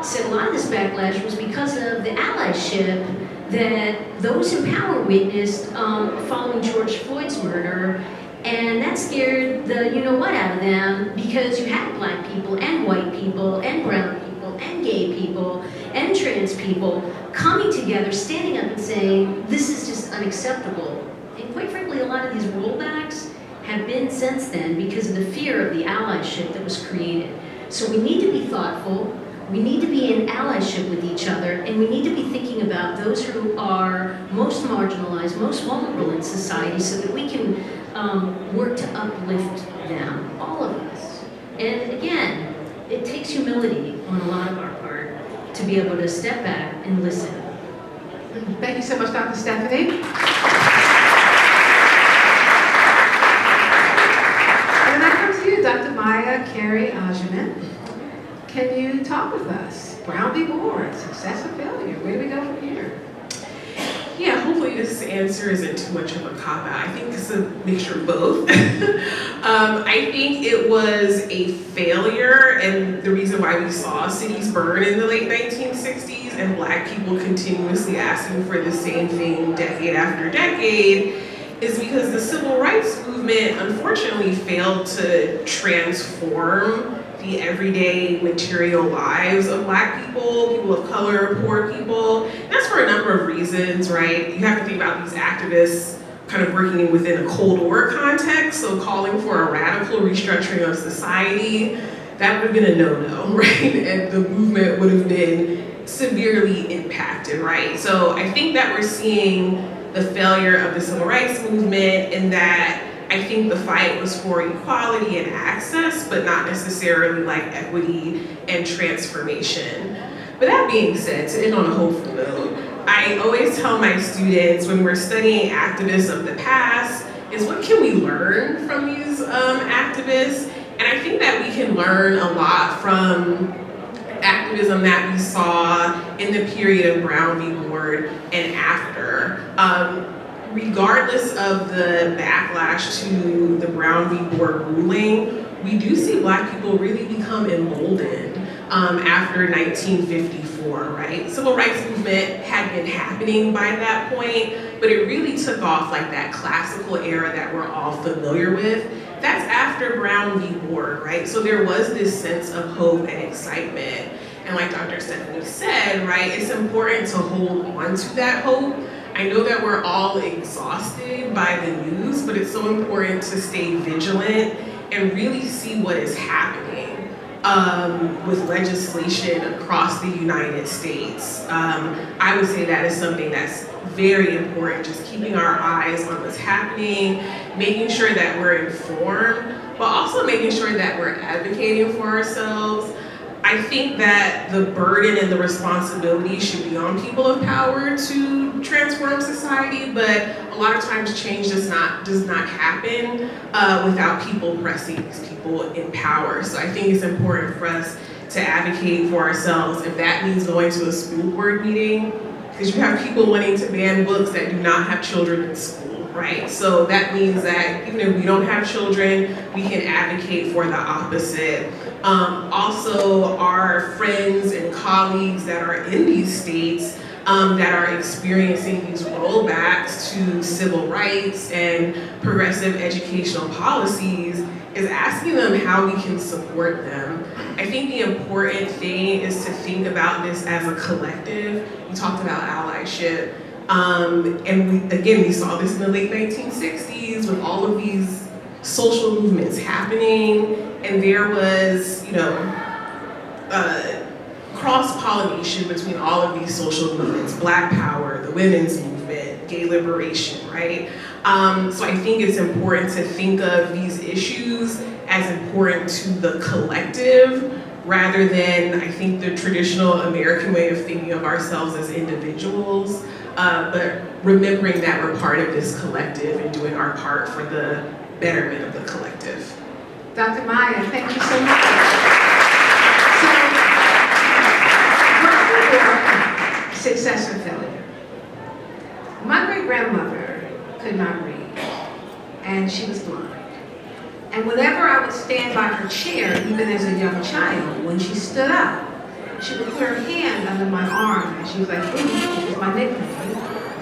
said a lot of this backlash was because of the allyship that those in power witnessed following George Floyd's murder, and that scared the you-know-what out of them, because you had black people and white people and brown people and gay people and trans people coming together, standing up and saying, this is just unacceptable. And quite frankly, a lot of these rollbacks have been since then because of the fear of the allyship that was created. So we need to be thoughtful. We need to be in allyship with each other, and we need to be thinking about those who are most marginalized, most vulnerable in society, so that we can work to uplift them, all of us. And again, it takes humility on a lot of our part to be able to step back and listen. Thank you so much, Dr. Stephanie. And that comes to you, Dr. Maya Carey Ajamin. Can you talk with us? Brown v. Board, success or failure? Where do we go from here? Yeah, hopefully this answer isn't too much of a cop-out. I think it's a mixture of both. I think it was a failure, and the reason why we saw cities burn in the late 1960s and Black people continuously asking for the same thing decade after decade is because the civil rights movement unfortunately failed to transform the everyday material lives of Black people, people of color, poor people. And that's for a number of reasons, right? You have to think about these activists kind of working within a Cold War context, so calling for a radical restructuring of society, that would have been a no-no, right? And the movement would have been severely impacted, right? So I think that we're seeing the failure of the civil rights movement in that I think the fight was for equality and access, but not necessarily like equity and transformation. But that being said, to end on a hopeful note, I always tell my students when we're studying activists of the past is what can we learn from these activists? And I think that we can learn a lot from activism that we saw in the period of Brown v. Board and after. Regardless of the backlash to the Brown v. Board ruling, we do see Black people really become emboldened after 1954, right? Civil rights movement had been happening by that point, but it really took off like that classical era that we're all familiar with. That's after Brown v. Board, right? So there was this sense of hope and excitement. And like Dr. Stephanie said, right, it's important to hold on to that hope. I know that we're all exhausted by the news, but it's so important to stay vigilant and really see what is happening with legislation across the United States. I would say that is something that's very important, just keeping our eyes on what's happening, making sure that we're informed, but also making sure that we're advocating for ourselves. I think that the burden and the responsibility should be on people of power to transform society, but a lot of times change does not happen without people pressing these people in power. So I think it's important for us to advocate for ourselves. If that means going to a school board meeting, because you have people wanting to ban books that do not have children in school, right? So that means that even if we don't have children, we can advocate for the opposite. Also, our friends and colleagues that are in these states that are experiencing these rollbacks to civil rights and progressive educational policies is asking them how we can support them. I think the important thing is to think about this as a collective. We talked about allyship, and we saw this in the late 1960s with all of these social movements happening, and there was, cross-pollination between all of these social movements, Black Power, the women's movement, gay liberation, right? So I think it's important to think of these issues as important to the collective rather than, I think, the traditional American way of thinking of ourselves as individuals, but remembering that we're part of this collective and doing our part for the betterment of the collective. Dr. Maya, thank you so much. So, success or failure. My great-grandmother could not read, and she was blind. And whenever I would stand by her chair, even as a young child, when she stood up, she would put her hand under my arm, and she was like, "Ooh," which was my nickname.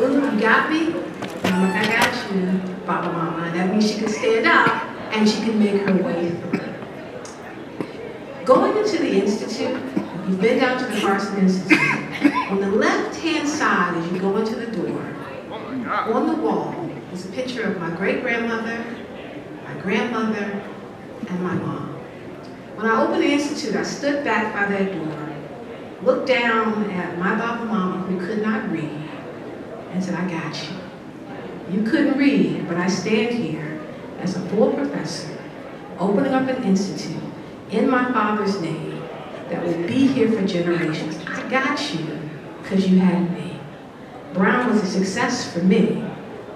"Ooh, you got me?" And I'm like, "I got you, Baba Mama." And that means she could stand up, and she could make her way through. Going into the Institute, if you've been down to the Carson Institute, on the left-hand side as you go into the door, on the wall is a picture of my great-grandmother, my grandmother, and my mom. When I opened the Institute, I stood back by that door, looked down at my Baba Mama who could not read, and said, "I got you. You couldn't read, but I stand here as a full professor, opening up an institute in my father's name that will be here for generations. I got you because you had me." Brown was a success for me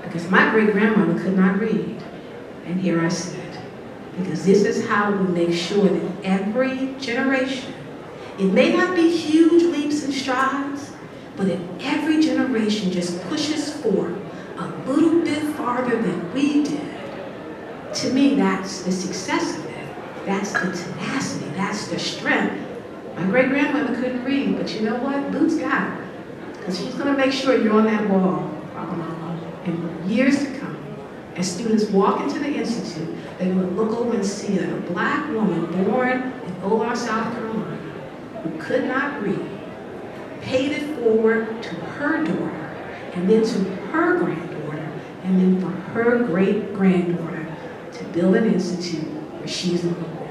because my great-grandmother could not read. And here I sit, because this is how we make sure that every generation, it may not be huge leaps and strides, but if every generation just pushes forward a little bit farther than we did, to me, that's the success of it. That's the tenacity, that's the strength. My great-grandmother couldn't read, but you know what? Boots got her. Because she's gonna make sure you're on that wall, Baba Mama, in years to come. As students walk into the Institute, They're going to look over and see that a black woman born in Olar, South Carolina, who could not read, paid it forward to her daughter, and then to her granddaughter, and then for her great-granddaughter to build an institute where she's on the wall.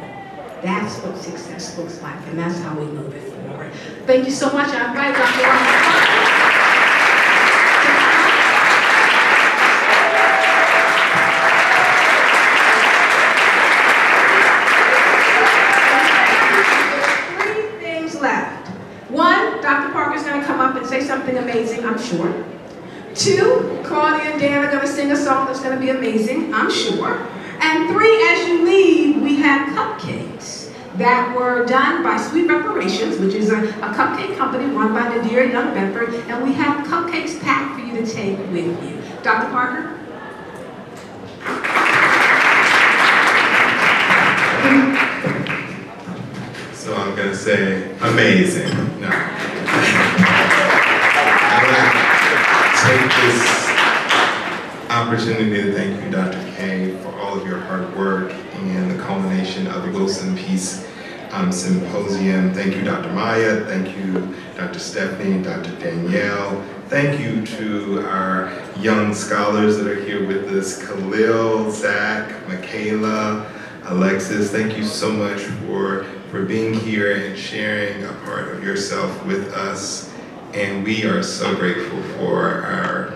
That's what success looks like, and that's how we move it forward. Thank you so much. I invite Dr. left. One, Dr. Parker's going to come up and say something amazing, I'm sure. Two, Claudia and Dan are going to sing a song that's going to be amazing, I'm sure. And three, as you leave, we have cupcakes that were done by Sweet Reparations, which is a cupcake company run by Nadir Young Bedford, and we have cupcakes packed for you to take with you. Dr. Parker? So I'm going to say amazing. No. I want to take this opportunity to thank you, Dr. K, for all of your hard work and the culmination of the Wilson Peace Symposium. Thank you, Dr. Maya. Thank you, Dr. Stephanie, Dr. Danielle. Thank you to our young scholars that are here with us, Khalil, Zach, Michaela, Alexis. Thank you so much for being here and sharing a part of yourself with us. And we are so grateful for our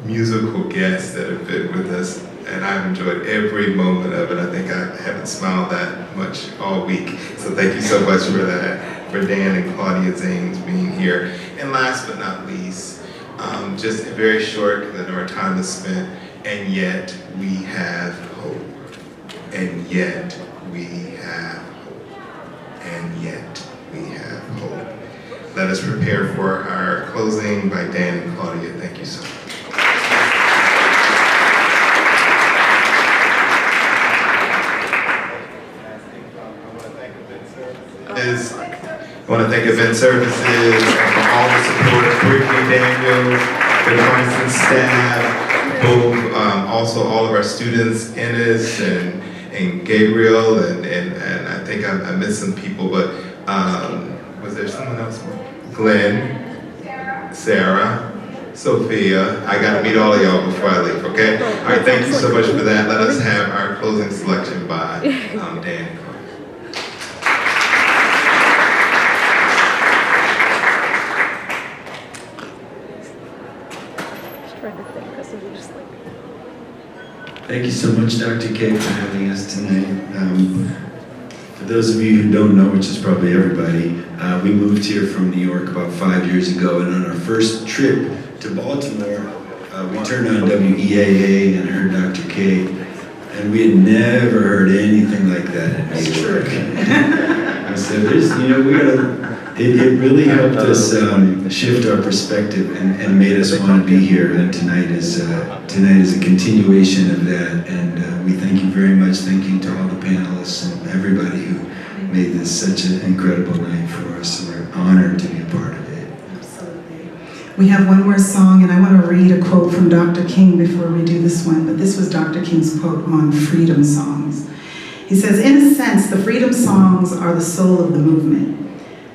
musical guests that have been with us. And I've enjoyed every moment of it. I think I haven't smiled that much all week. So thank you so much for that, for Dan and Claudia Zanes being here. And last but not least, just very short, because I know our time is spent, and yet we have hope. And yet we have hope. And yet we have hope. Let us prepare for our closing by Dan and Claudia. Thank you so much. I want to thank Event Services for all the support, Brittany Daniels, the Clemson staff, both, also all of our students, Ennis and Gabriel, and I think I missed some people, but was there someone else? Glenn, Sarah, Sophia. I got to meet all of y'all before I leave, okay? All right, thank you so much for that. Let us have our closing selection by Dan. Thank you so much, Dr. K, for having us tonight. For those of you who don't know, which is probably everybody, we moved here from New York about 5 years ago, and on our first trip to Baltimore, we turned on WEAA and heard Dr. K, and we had never heard anything like that in New York. So there's, it really helped us shift our perspective and made us want to be here. And tonight is a continuation of that. And we thank you very much. Thank you to all the panelists and everybody who made this such an incredible night for us. And we're honored to be a part of it. Absolutely. We have one more song, and I want to read a quote from Dr. King before we do this one. But this was Dr. King's quote on freedom songs. He says, "In a sense, the freedom songs are the soul of the movement.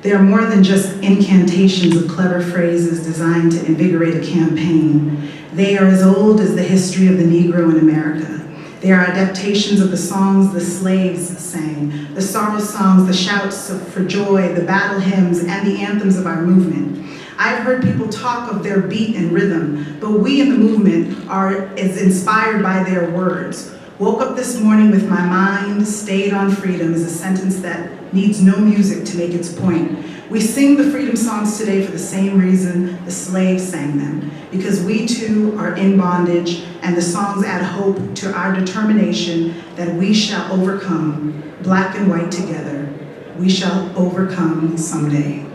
They are more than just incantations of clever phrases designed to invigorate a campaign. They are as old as the history of the Negro in America. They are adaptations of the songs the slaves sang, the sorrow songs, the shouts for joy, the battle hymns, and the anthems of our movement. I've heard people talk of their beat and rhythm, but we in the movement are as inspired by their words. Woke up this morning with my mind stayed on freedom is a sentence that needs no music to make its point. We sing the freedom songs today for the same reason the slaves sang them, because we too are in bondage, and the songs add hope to our determination that we shall overcome, black and white together. We shall overcome someday."